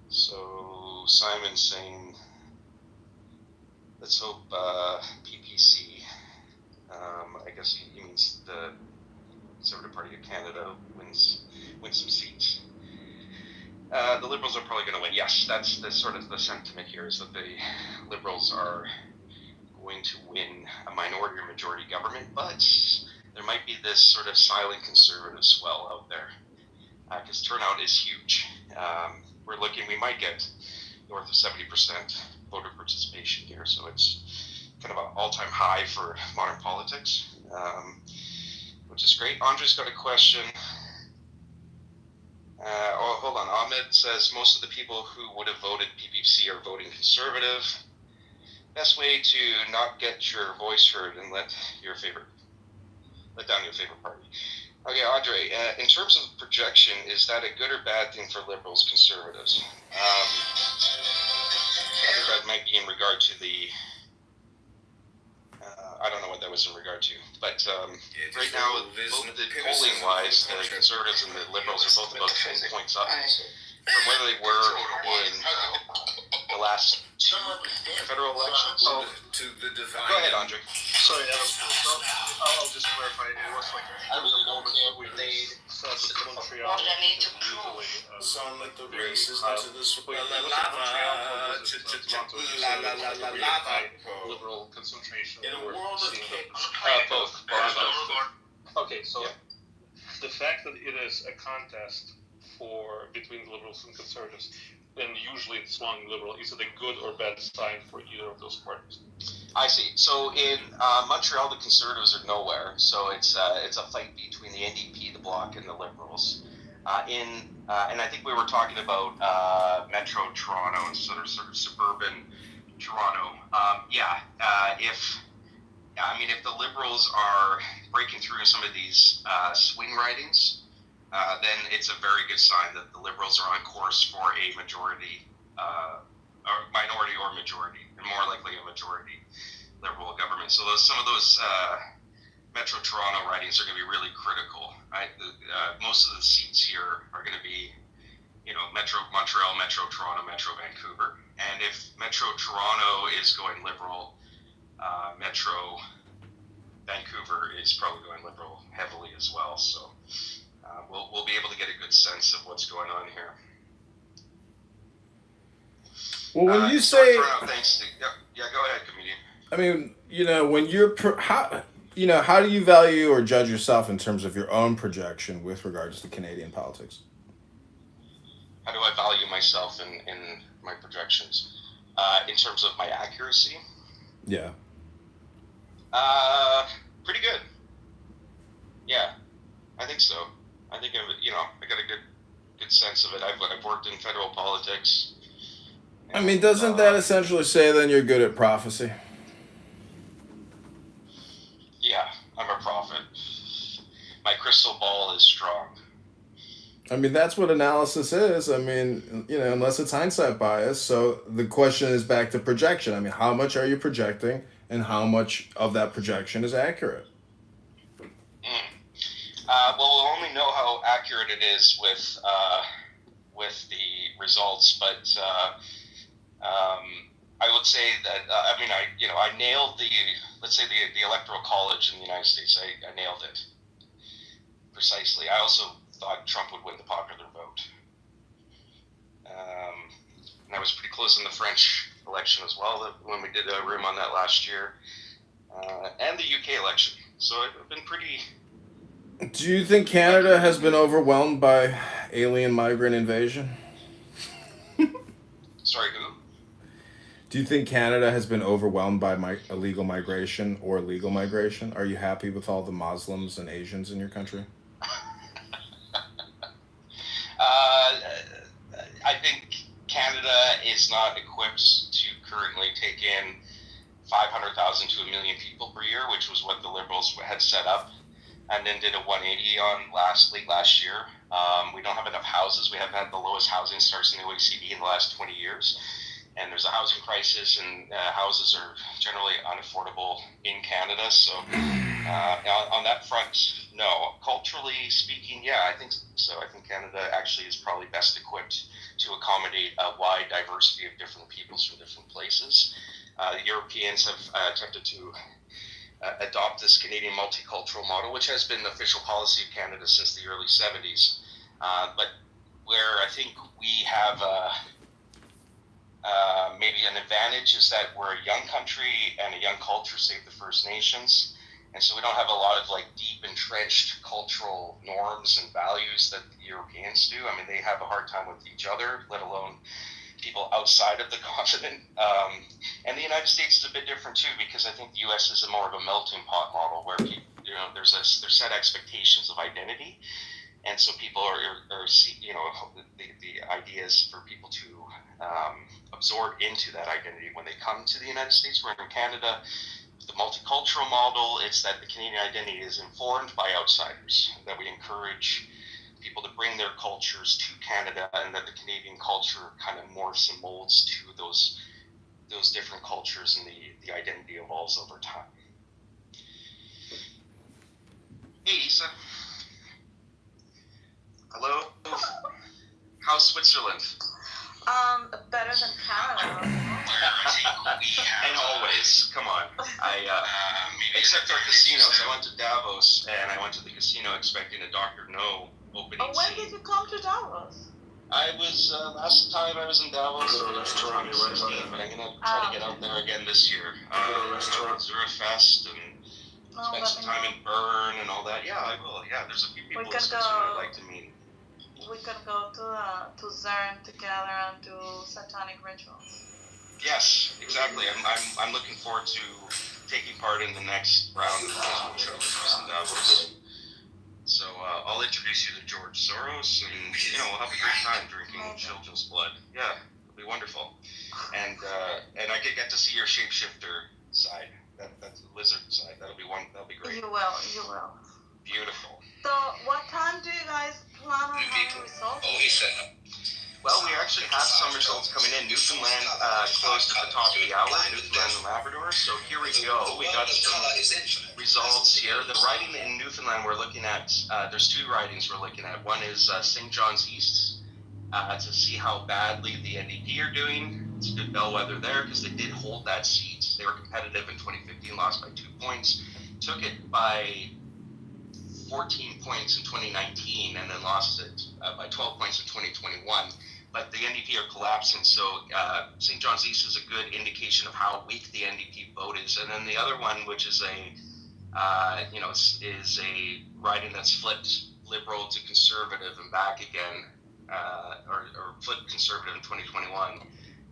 So Simon's saying, let's hope PPC. I guess he means the Conservative Party of Canada wins some seats. The Liberals are probably going to win. Yes, that's the sort of the sentiment here is that the Liberals are going to win a minority or majority government, but there might be this sort of silent conservative swell out there because turnout is huge. We might get north of 70% voter participation here, so it's kind of an all-time high for modern politics, which is great. Andre's got a question. Hold on. Ahmed says most of the people who would have voted PPC are voting conservative. Best way to not get your voice heard and let down your favorite party. Okay, Andre, in terms of projection, is that a good or bad thing for liberals, conservatives? I think that might be in regard to the... I don't know what that was in regard to. But right now, both the polling-wise, the conservatives and the liberals are both about 10 points up from where they were in the last federal elections. Go ahead, Andre. Sorry, Adam. I'll just clarify. It was like there was a moment where we said that Montreal legally sound like the races into this liberal concentration. In a world of both. Okay, so the fact that it is a contest between the liberals and conservatives, and usually it's swung liberal, is it a good or bad sign for either of those parties? I see. So in Montreal, the Conservatives are nowhere. So it's a fight between the NDP, the Bloc, and the Liberals. And I think we were talking about Metro Toronto and sort of suburban Toronto. If the Liberals are breaking through some of these swing ridings, then it's a very good sign that the Liberals are on course for a majority, or minority or majority, and more likely a majority Liberal government. So some of those Metro Toronto ridings are going to be really critical. Most of the seats here are going to be, Metro Montreal, Metro Toronto, Metro Vancouver. And if Metro Toronto is going Liberal, Metro Vancouver is probably going Liberal heavily as well. So we'll be able to get a good sense of what's going on here. Well, when you say, thanks. Yeah, go ahead, comedian. I mean, when you're how do you value or judge yourself in terms of your own projection with regards to Canadian politics? How do I value myself in my projections? In terms of my accuracy? Yeah. Pretty good. Yeah, I think so. I think I got a good sense of it. I've worked in federal politics. I mean, doesn't that essentially say then you're good at prophecy? Yeah, I'm a prophet. My crystal ball is strong. I mean, that's what analysis is. I mean, unless it's hindsight bias. So the question is back to projection. I mean, how much are you projecting and how much of that projection is accurate? Well, we'll only know how accurate it is with the results, but I would say that I nailed the Electoral College in the United States. I nailed it precisely. I also thought Trump would win the popular vote, and I was pretty close in the French election as well. When we did a room on that last year, and the UK election. So I've been pretty. Do you think Canada has been overwhelmed by alien migrant invasion? Sorry, who? Do you think Canada has been overwhelmed by illegal migration or legal migration? Are you happy with all the Muslims and Asians in your country? I think Canada is not equipped to currently take in 500,000 to 1 million people per year, which was what the Liberals had set up, and then did a 180 on last year. We don't have enough houses. We have had the lowest housing starts in the OECD in the last 20 years. And there's a housing crisis, and houses are generally unaffordable in Canada. So on that front, no. Culturally speaking, yeah, I think so. I think Canada actually is probably best equipped to accommodate a wide diversity of different peoples from different places. Europeans have attempted to adopt this Canadian multicultural model, which has been the official policy of Canada since the early 70s. But where I think we have maybe an advantage is that we're a young country and a young culture, save the First Nations. And so we don't have a lot of deep entrenched cultural norms and values that the Europeans do. I mean, they have a hard time with each other, let alone people outside of the continent. And the United States is a bit different too, because I think the U.S. is more of a melting pot model where people, there's set expectations of identity. And so people are the idea is for people to absorb into that identity when they come to the United States. Where in Canada, the multicultural model, it's that the Canadian identity is informed by outsiders, that we encourage people to bring their cultures to Canada, and that the Canadian culture kind of morphs and molds to those different cultures, and the identity evolves over time. Hey, Isa. Hello. How's Switzerland? Better than Canada. And always, come on. Except our casinos. I went to Davos, and I went to the casino expecting a Dr. No opening When scene. did you come to Davos? I was, last time I was in Davos, but I'm going to try to get out there again this year. Zurfest, and spend some time in Bern and all that. Yeah, I will. Yeah, there's a few people in Switzerland I'd like to meet. We can go to CERN together and do satanic rituals. Yes, exactly. I'm looking forward to taking part in the next round of the shows in Davos. So I'll introduce you to George Soros, and we'll have a great time drinking children's blood. Yeah, it'll be wonderful. And I get to see your shapeshifter side. That's the lizard side. That'll be great. You will. Beautiful. So, what time do you guys plan on having results? Well, we actually have some results coming in. Newfoundland closed at the top of the hour, Newfoundland and Labrador. So here we go. We got some results here. The riding in Newfoundland we're looking at, there's two ridings we're looking at. One is St. John's East to see how badly the NDP are doing. It's a good bellwether there because they did hold that seat. They were competitive in 2015, lost by 2 points. Took it by 14 points in 2019 and then lost it by 12 points in 2021. But the NDP are collapsing, so St. John's East is a good indication of how weak the NDP vote is. And then the other one, which is is a riding that's flipped Liberal to Conservative and back again, or flipped Conservative in 2021,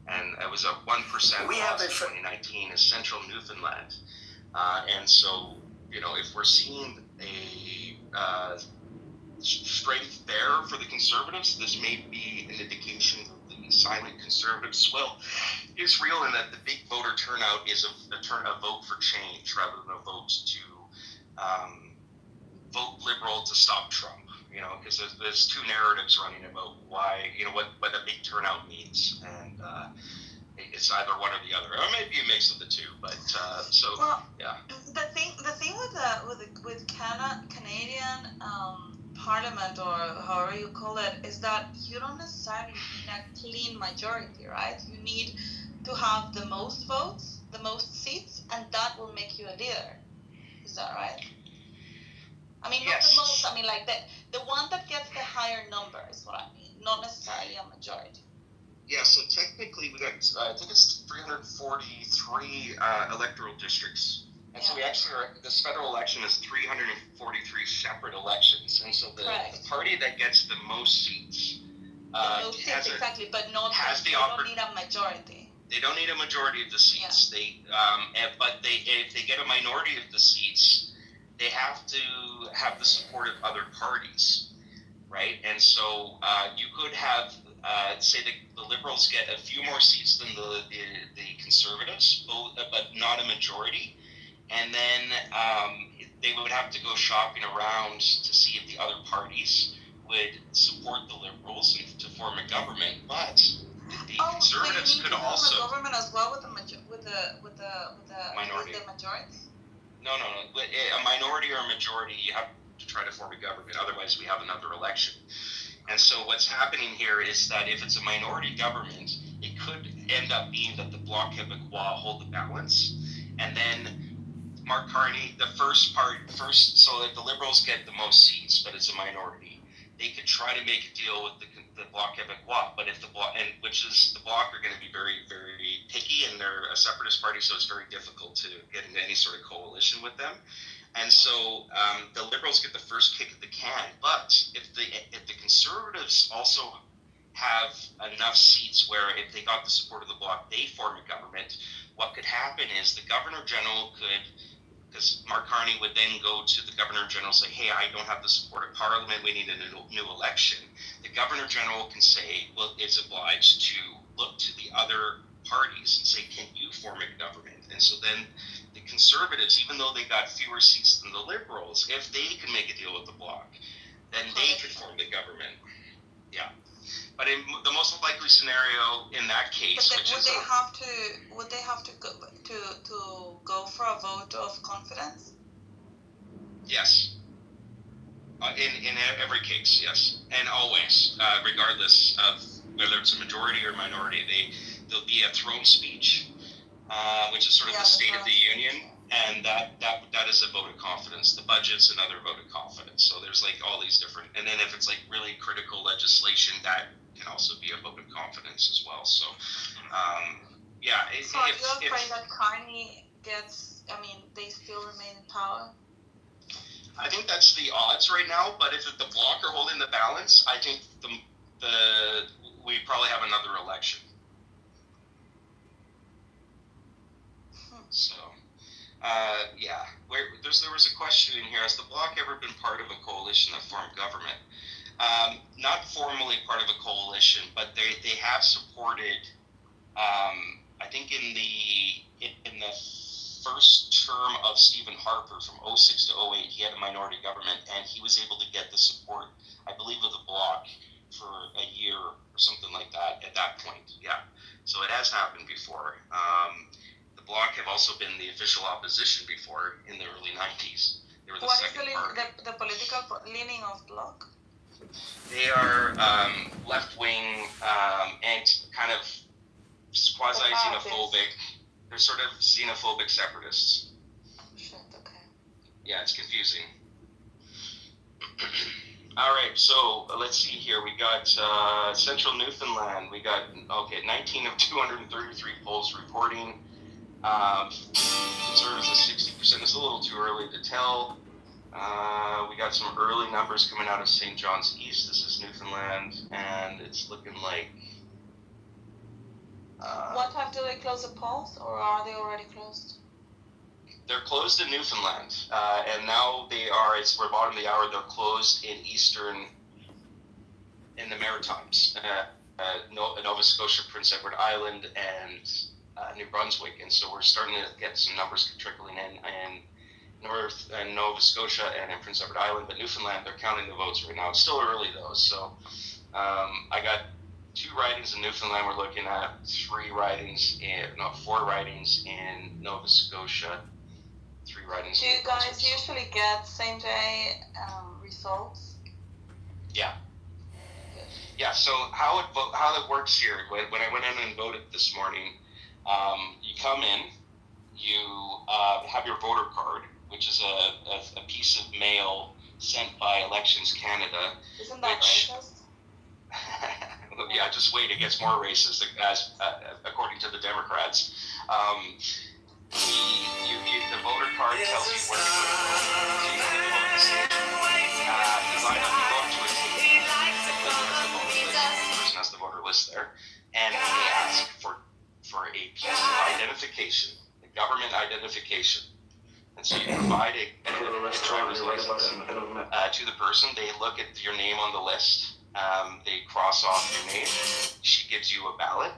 and it was a 1% loss in 2019 is Central Newfoundland. And so, if we're seeing a strength there for the Conservatives, this may be an indication that the silent Conservative swell is real, and that the big voter turnout is a vote for change rather than a vote to vote Liberal to stop Trump. Because there's two narratives running about why, what a big turnout means, and it's either one or the other, or maybe a mix of the two. But yeah. The thing with Canadian Parliament, or however you call it, is that you don't necessarily need a clean majority, right? You need to have the most votes, the most seats, and that will make you a leader. Is that right? I mean, not the most. I mean, like the one that gets the higher number is what I mean. Not necessarily a majority. Yeah, so technically we got, I think it's 343 electoral districts. And so we actually this federal election is 343 separate elections. And so the party that gets the most seats exactly, but not they don't need a majority. They don't need a majority of the seats. Yeah. If they get a minority of the seats, they have to have the support of other parties, right? And so you could have, say the Liberals get a few more seats than the Conservatives, but not a majority. And then they would have to go shopping around to see if the other parties would support the Liberals and to form a government. But the Conservatives could also form a government as well with the minority. With the majority. No. A minority or a majority, you have to try to form a government. Otherwise, we have another election. And so what's happening here is that if it's a minority government, it could end up being that the Bloc Québécois hold the balance. And then Mark Carney, so if the Liberals get the most seats, but it's a minority, they could try to make a deal with the Bloc Québécois. But if the Bloc are going to be very, very picky, and they're a separatist party, so it's very difficult to get into any sort of coalition with them. And so the Liberals get the first kick at the can. But if the Conservatives also have enough seats where if they got the support of the Bloc, they form a government, what could happen is the Governor-General could, because Mark Carney would then go to the Governor-General and say, hey, I don't have the support of Parliament, we need a new election. The Governor-General can say, well, it's obliged to look to the other parties and say, can you form a government? And so then the Conservatives, even though they got fewer seats than the Liberals, if they can make a deal with the Bloc, then they could form the government. Yeah. But in the most likely scenario in that case, would they have to go for a vote of confidence? Yes. In every case, yes, and always, regardless of whether it's a majority or minority, there'll be a throne speech, which is sort of the State of the Union, and that is a vote of confidence. The budget's another vote of confidence. So there's like all these different, and then if it's like really critical legislation, that can also be a vote of confidence as well. So, yeah. So are you afraid that Carney they still remain in power? I think that's the odds right now, but if the Bloc are holding the balance, I think we probably have another election. So, yeah. There was a question in here: has the Bloc ever been part of a coalition that formed government? Not formally part of a coalition, but they have supported. I think in the first term of Stephen Harper from 2006 to 2008, he had a minority government, and he was able to get the support, I believe, of the Bloc for a year or something like that at that point. Yeah. So it has happened before. The Bloc have also been the official opposition before in the early 90s. They were the What is second party. the political leaning of Bloc? They are left-wing and kind of quasi-xenophobic. They're sort of xenophobic separatists. Shit, okay. Yeah, it's confusing. All right, so let's see here. We got Central Newfoundland. We got, 19 of 233 polls reporting. Conservatives at 60%. It's a little too early to tell. We got some early numbers coming out of St. John's East. This is Newfoundland, and it's looking like... what time do they close the polls, or are they already closed? They're closed in Newfoundland, and now they are, it's we're bottom of the hour, they're closed in the Maritimes, Nova Scotia, Prince Edward Island, and New Brunswick, and so we're starting to get some numbers trickling in North and Nova Scotia and in Prince Edward Island, but Newfoundland, they're counting the votes right now. It's still early though, so I got 2 ridings in Newfoundland. We're looking at 4 ridings in Nova Scotia. 3 ridings. Do you guys usually get same day results? Yeah. Yeah. So how it works here? When I went in and voted this morning, you come in, you have your voter card, which is a piece of mail sent by Elections Canada. Isn't that racist? Yeah, just wait, it gets more racist as according to the Democrats. The voter card tells you where to vote. So you can vote the state. You line up, you go up to a table, the person has the voter list there, and they ask for a piece of identification, the government identification. And so you provide a driver's license to the person. They look at your name on the list. They cross off your name. She gives you a ballot,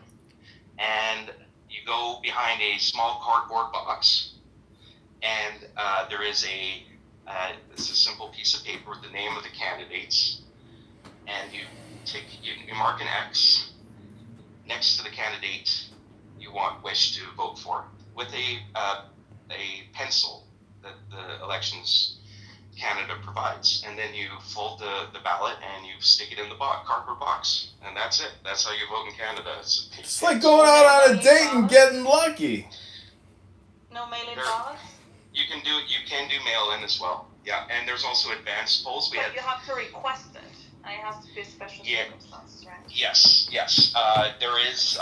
and you go behind a small cardboard box, and there is it's a simple piece of paper with the name of the candidates, and you mark an X next to the candidate you wish to vote for with a pencil that the Elections Canada provides, and then you fold the ballot and you stick it in the cardboard box, and that's it. That's how you vote in Canada. It's like going out on a date and getting lucky. No mail-in ballots? You can do mail-in as well. Yeah, and there's also advanced polls. But you have to request it. And it has to be special circumstances, right? Yes. There is.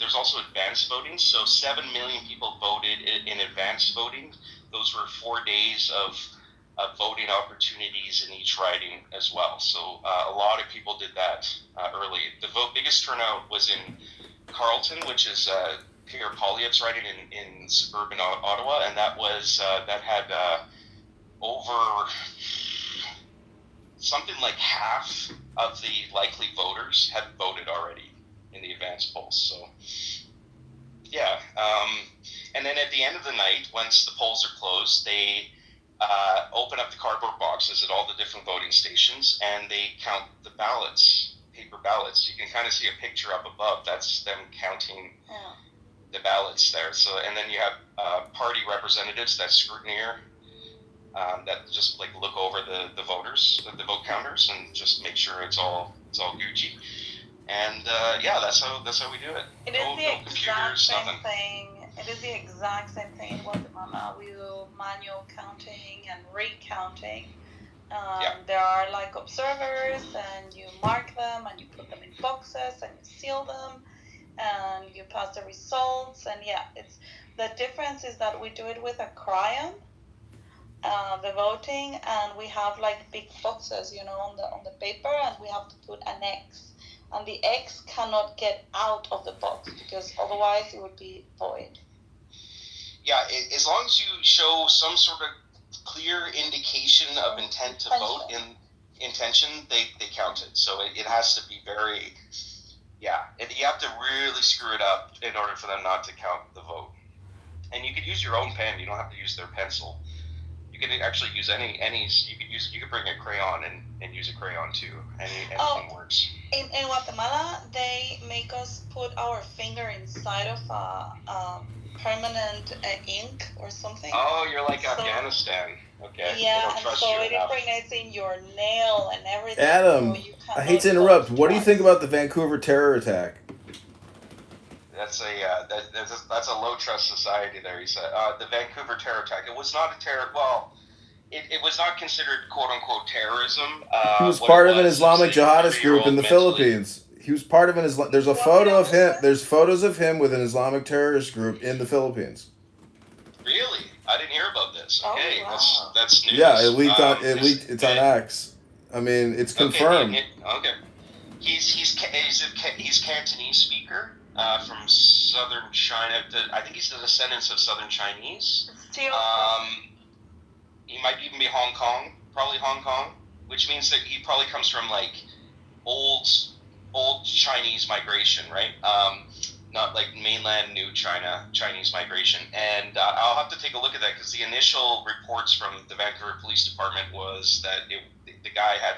There's also advanced voting. So 7 million people voted in advanced voting. Those were 4 days of voting opportunities in each riding as well. So a lot of people did that early. The biggest turnout was in Carleton, which is Pierre Poilievre's riding in suburban Ottawa, and that had over something like half of the likely voters had voted already in the advanced polls. So yeah, and then at the end of the night, once the polls are closed, they open up the cardboard boxes at all the different voting stations, and they count the ballots, paper ballots. You can kind of see a picture up above. That's them counting the ballots there. So, and then you have party representatives that scrutineer that just like look over the voters, the vote counters, and just make sure it's all Gucci. And that's how we do it. It is the exact same thing. It is the exact same thing in Guatemala. We do manual counting and recounting. There are like observers, and you mark them, and you put them in boxes, and you seal them, and you pass the results. And it's the difference is that we do it with a crayon, the voting, and we have like big boxes, on the paper, and we have to put an X, and the X cannot get out of the box because otherwise it would be void. Yeah, as long as you show some sort of clear indication of intent to vote in intention, they count it. So it has to be very, you have to really screw it up in order for them not to count the vote. And you could use your own pen. You don't have to use their pencil. You can actually use any. You could bring a crayon and use a crayon too. Anything works. In Guatemala, they make us put our finger inside of a permanent ink or something. Oh, you're like So- Afghanistan. Okay. They Yeah, don't and trust so you it enough. impregnates in your nail and everything. Adam, so you I hate to cannot interrupt. touch What do you think drugs. about the Vancouver terror attack? That's a low trust society there. He said the Vancouver terror attack. It was not a terror. Well, it was not considered quote unquote terrorism. He was what part it of an was Islamic a jihadist group in 30-year-old the mentally- Philippines. He was part of an Islam. There's a photo of him. There's photos of him with an Islamic terrorist group in the Philippines. Really? I didn't hear about this. Oh, Okay, wow. that's news. Yeah, it leaked on. It is- leaked. It's on X. I mean, it's Okay, confirmed. okay. He's Cantonese speaker from southern China. I think he's the descendants of southern Chinese. He might even be Hong Kong, probably Hong Kong, which means that he probably comes from like old Chinese migration, right? Not like mainland new Chinese migration. And I'll have to take a look at that because the initial reports from the Vancouver Police Department was that the guy had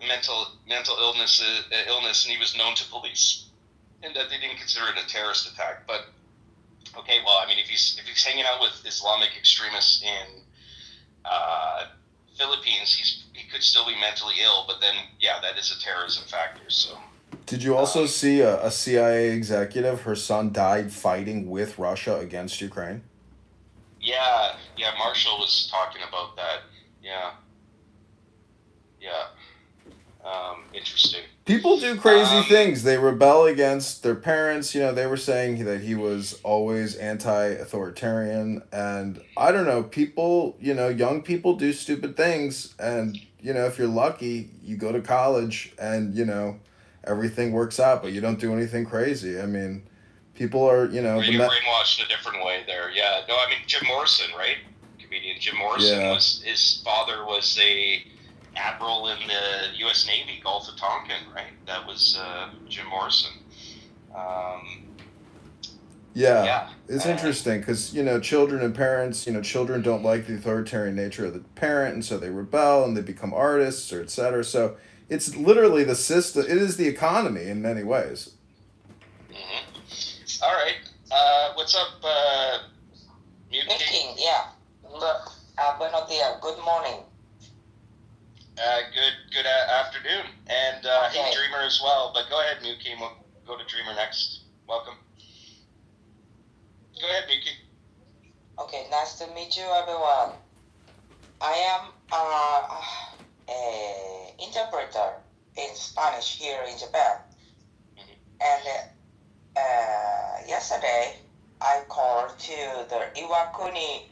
mental illness, and he was known to police, and that they didn't consider it a terrorist attack. But okay, well, I mean, if he's hanging out with Islamic extremists in Philippines, he could still be mentally ill. But then, yeah, that is a terrorism factor. So. Did you also see a CIA executive? Her son died fighting with Russia against Ukraine. Yeah, Marshall was talking about that. Yeah. Interesting. People do crazy things. They rebel against their parents. You know, they were saying that he was always anti-authoritarian. And I don't know, people, young people do stupid things. And, if you're lucky, you go to college and, everything works out. But you don't do anything crazy. I mean, people are, Or you get brainwashed a different way there. Yeah. No, I mean, Jim Morrison, right? Comedian Jim Morrison his father was a admiral in the U.S. Navy, Gulf of Tonkin, right? That was Jim Morrison. It's interesting because, children and parents, children don't like the authoritarian nature of the parent, and so they rebel and they become artists or et cetera. So it's literally the system. It is the economy in many ways. Mm-hmm. All right. What's up, Mute King? Yeah. Buenos dias. Good morning. Good afternoon, and hey Dreamer as well. But go ahead, Mute King. We'll go to Dreamer next. Welcome. Go ahead, Mute King. Okay, nice to meet you, everyone. I am a interpreter in Spanish here in Japan, and yesterday I called to the Iwakuni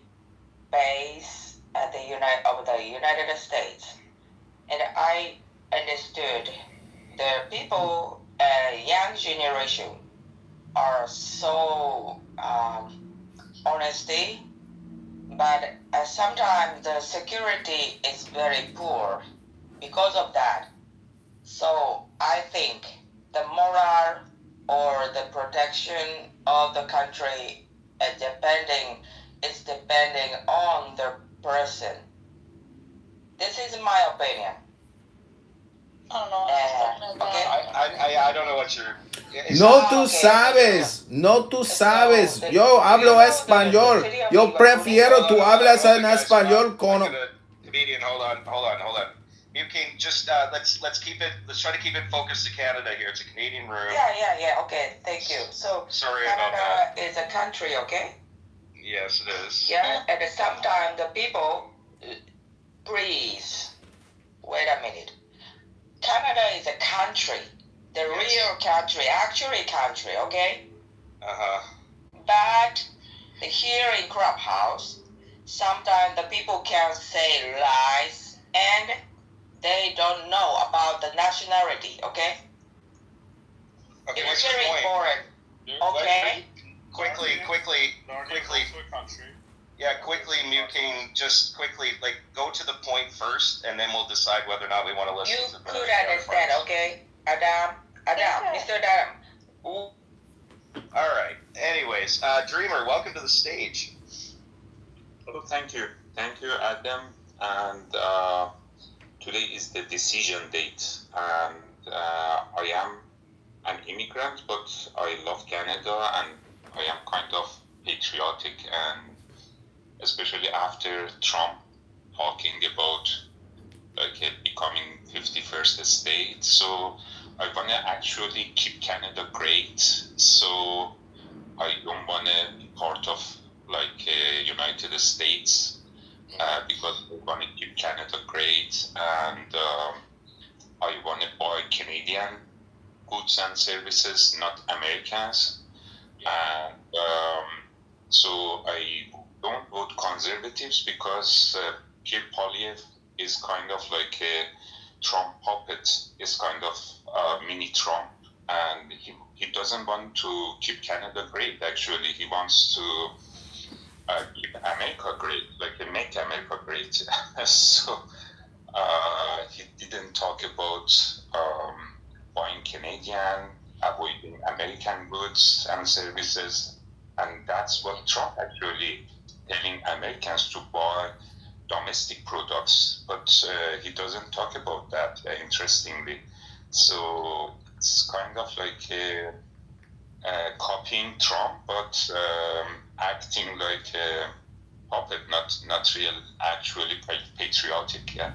base at the United States. And I understood the people, young generation, are so honesty, but sometimes the security is very poor because of that. So I think the moral or the protection of the country is depending on the person. This is my opinion. I don't know. I don't know what you're. No tú sabes, no tú sabes. Yo hablo español. Yo prefiero tú hablas en español con. Comedian, hold on. Mute King, just let's keep it. Let's try to keep it focused to Canada here. It's a Canadian room. Yeah. Okay, thank you. So sorry Canada about that. Is a country, okay? Yes, it is. Yeah, and sometimes the people. Please, wait a minute. Canada is a country, the real country, actually country, okay? But here in Clubhouse, sometimes the people can say lies and they don't know about the nationality, okay? Okay, it's what's your very point? important, okay? Quickly. Yeah, quickly, Mute King, just quickly, go to the point first, and then we'll decide whether or not we want to listen to the could understand, okay? Adam, Mr. Adam. All right. Anyways, Dreamer, welcome to the stage. Oh, thank you, Adam. And today is the decision date. I am an immigrant, but I love Canada and I am kind of patriotic, and especially after Trump talking about becoming 51st state. So I want to actually keep Canada great. So I don't want to be part of United States because I want to keep Canada great, and I want to buy Canadian goods and services, not Americans. And so I don't vote conservatives because Pierre Poilievre is kind of like a Trump puppet, is kind of a mini Trump, and he doesn't want to keep Canada great. Actually, he wants to keep America great, like make America great. So he didn't talk about buying Canadian, avoiding American goods and services, and that's what Trump actually telling Americans to buy domestic products, but he doesn't talk about that, interestingly. So it's kind of like copying Trump, but acting like a puppet, not real, actually patriotic. Yeah,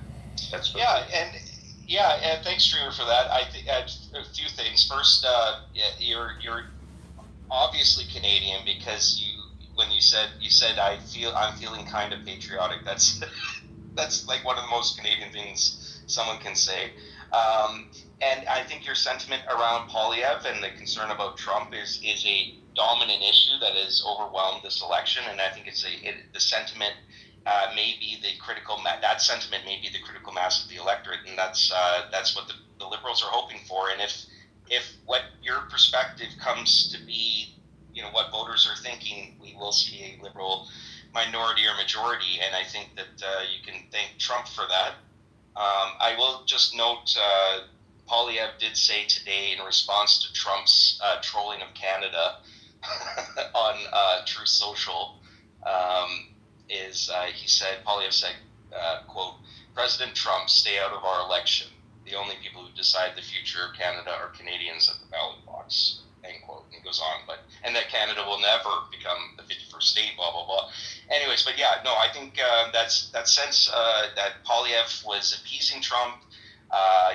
that's what. And thanks, Dreamer, for that. I think a few things. First, you're obviously Canadian because when you said I'm feeling kind of patriotic. That's like one of the most Canadian things someone can say. And I think your sentiment around Poilievre and the concern about Trump is a dominant issue that has overwhelmed this election, and I think the sentiment may be the critical that sentiment may be the critical mass of the electorate, and that's what the Liberals are hoping for. And if what your perspective comes to be, what voters are thinking, we will see a Liberal minority or majority, and I think that you can thank Trump for that. I will just note Poilievre did say today in response to Trump's trolling of Canada on Truth Social, Poilievre said, quote, "President Trump, stay out of our election. The only people who decide the future of Canada are Canadians at the ballot box," end quote. And he goes on, and that Canada will never become the 51st state, blah, blah, blah. Anyways, but yeah, no, I think that sense that Poilievre was appeasing Trump.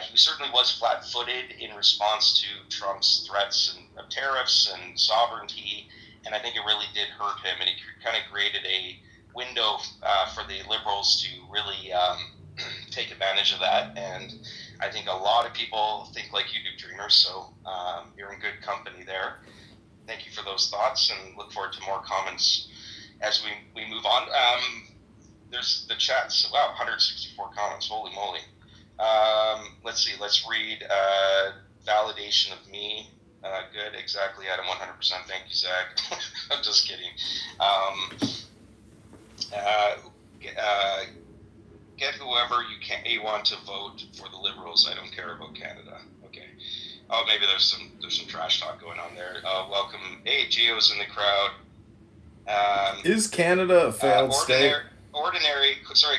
He certainly was flat-footed in response to Trump's threats of tariffs and sovereignty, and I think it really did hurt him, and it kind of created a window for the Liberals to really take advantage of that. And I think a lot of people think like you do, Dreamer, so you're in good company there. Thank you for those thoughts, and look forward to more comments as we move on. There's the chats. Wow, 164 comments. Holy moly. Let's see. Let's read validation of me. Good. Exactly, Adam. 100%. Thank you, Zach. I'm just kidding. Get whoever you want to vote for the Liberals. I don't care about Canada. Okay. Oh, maybe there's some trash talk going on there. Welcome. Hey, Gio's in the crowd. Is Canada a failed state? Ordinary. Sorry,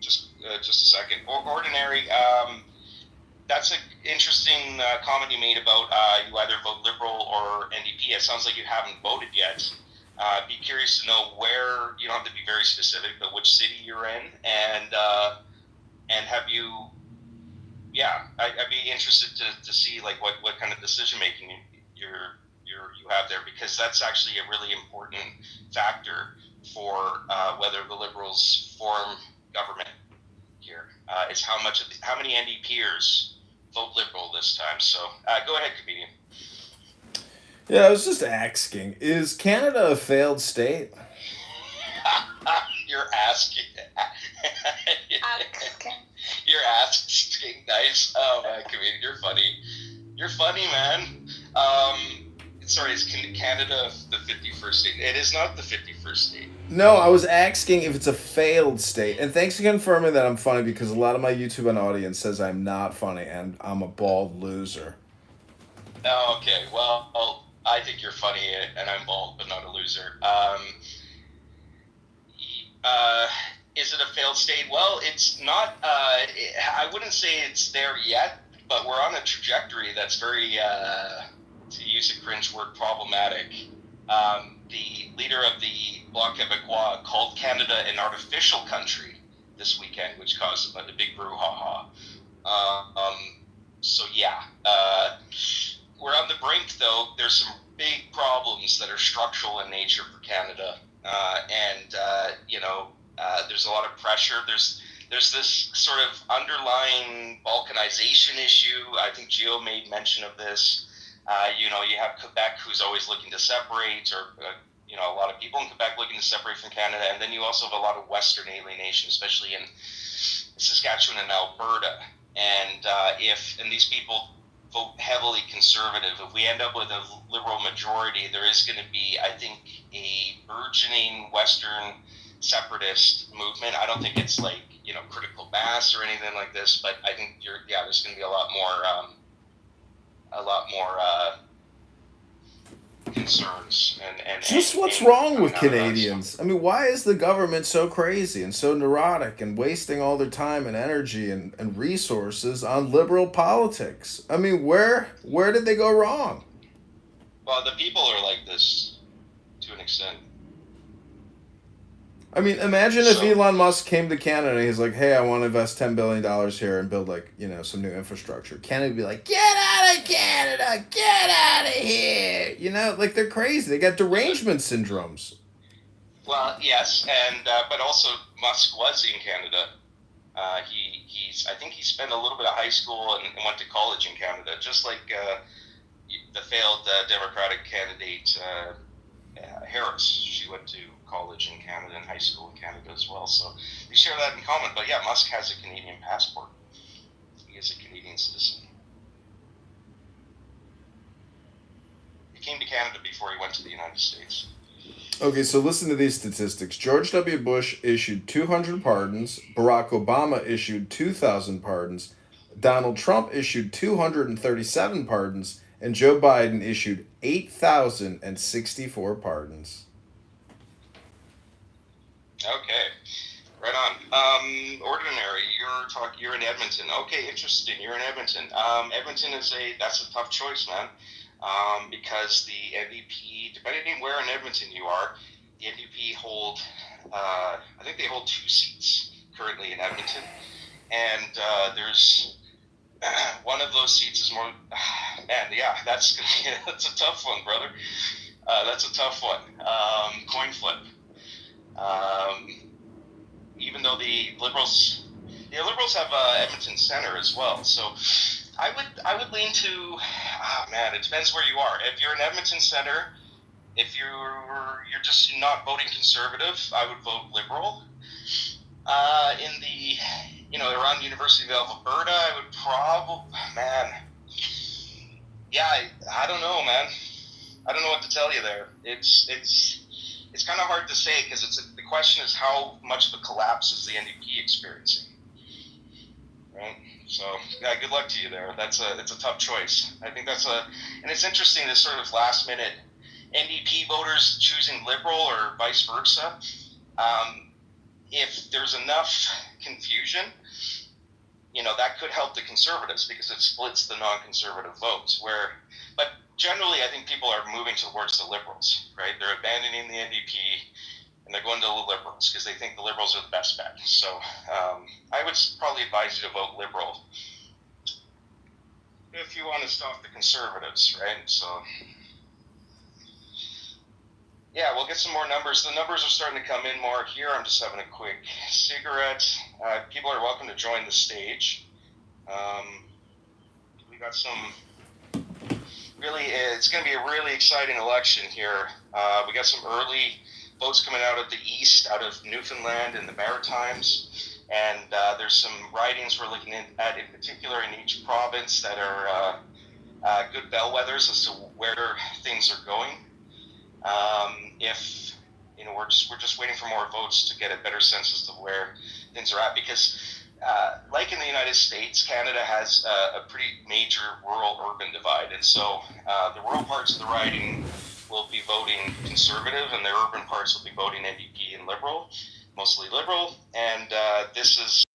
just a second. Ordinary. That's an interesting comment you made about you either vote Liberal or NDP. It sounds like you haven't voted yet. Be curious to know where. You don't have to be very specific, but which city you're in, and have you? Yeah, I'd be interested to see like what kind of decision making you have there, because that's actually a really important factor for whether the Liberals form government here. Is how many NDPers vote Liberal this time. So go ahead, comedian. Yeah, I was just asking, is Canada a failed state? You're asking. You're asking. Nice. Oh, man, comedian, you're funny. You're funny, man. Sorry, is Canada the 51st state? It is not the 51st state. No, I was asking if it's a failed state. And thanks for confirming that I'm funny, because a lot of my YouTube and audience says I'm not funny and I'm a bald loser. Oh, okay. Well, I think you're funny and I'm bald, but not a loser. Is it a failed state? Well, it's not. I wouldn't say it's there yet, but we're on a trajectory that's very, to use a cringe word, problematic. The leader of the Bloc Québécois called Canada an artificial country this weekend, which caused a big brouhaha. So yeah, we're on the brink, though. There's some big problems that are structural in nature for Canada, and there's a lot of pressure. There's this sort of underlying balkanization issue. I think Gio made mention of this. You have Quebec, who's always looking to separate, or a lot of people in Quebec looking to separate from Canada, and then you also have a lot of Western alienation, especially in Saskatchewan and Alberta. And and these people vote heavily conservative, if we end up with a liberal majority, there is going to be, I think, a burgeoning Western separatist movement. I don't think it's like critical mass or anything like this, but I think there's going to be a lot more concerns and just what's wrong with Canadians? I mean, why is the government so crazy and so neurotic and wasting all their time and energy and resources on liberal politics? I mean, where did they go wrong? Well, the people are like this to an extent. I mean, imagine if Elon Musk came to Canada and he's like, hey, I want to invest $10 billion here and build some new infrastructure. Canada would be like, get out of Canada, get out of here. They're crazy. They got derangement syndromes. Well, yes, and but also Musk was in Canada. I think he spent a little bit of high school and went to college in Canada, just like the failed Democratic candidate Harris. She went to college in Canada and high school in Canada as well, so they share that in common. But yeah, Musk has a Canadian passport. He is a Canadian citizen. He came to Canada before he went to the United States. Okay, so listen to these statistics. George W. Bush issued 200 pardons. Barack Obama issued 2,000 pardons. Donald Trump issued 237 pardons. And Joe Biden issued 8,064 pardons. Okay, right on. Ordinary, you're in Edmonton. Okay, interesting. You're in Edmonton. Edmonton that's a tough choice, man. Because the NDP, depending on where in Edmonton you are, the NDP hold, I think they hold 2 seats currently in Edmonton, and there's one of those seats is more. Man, yeah, that's a tough one, brother. That's a tough one. Coin flip. Even though the Liberals have Edmonton Center as well, so I would lean to. Man, it depends where you are. If you're in Edmonton Center, if you're just not voting Conservative, I would vote Liberal. In the around University of Alberta, I would I don't know, man. I don't know what to tell you there. It's kind of hard to say because the question is how much of a collapse is the NDP experiencing, right? So yeah, good luck to you there. It's a tough choice. I think and it's interesting this sort of last minute NDP voters choosing Liberal or vice versa. If there's enough confusion, that could help the Conservatives because it splits the non-conservative votes. But generally, I think people are moving towards the Liberals, right? They're abandoning the NDP and they're going to the Liberals because they think the Liberals are the best bet. So I would probably advise you to vote Liberal if you want to stop the Conservatives, right? So yeah, we'll get some more numbers. The numbers are starting to come in more here. I'm just having a quick cigarette. People are welcome to join the stage. We got some really, it's going to be a really exciting election here. We got some early votes coming out of the east, out of Newfoundland and the Maritimes. And there's some ridings we're looking at in particular in each province that are good bellwethers as to where things are going. If we're just waiting for more votes to get a better sense as to where things are at, because like in the United States, Canada has a pretty major rural-urban divide, and so the rural parts of the riding will be voting Conservative, and the urban parts will be voting NDP and Liberal, mostly Liberal, and this is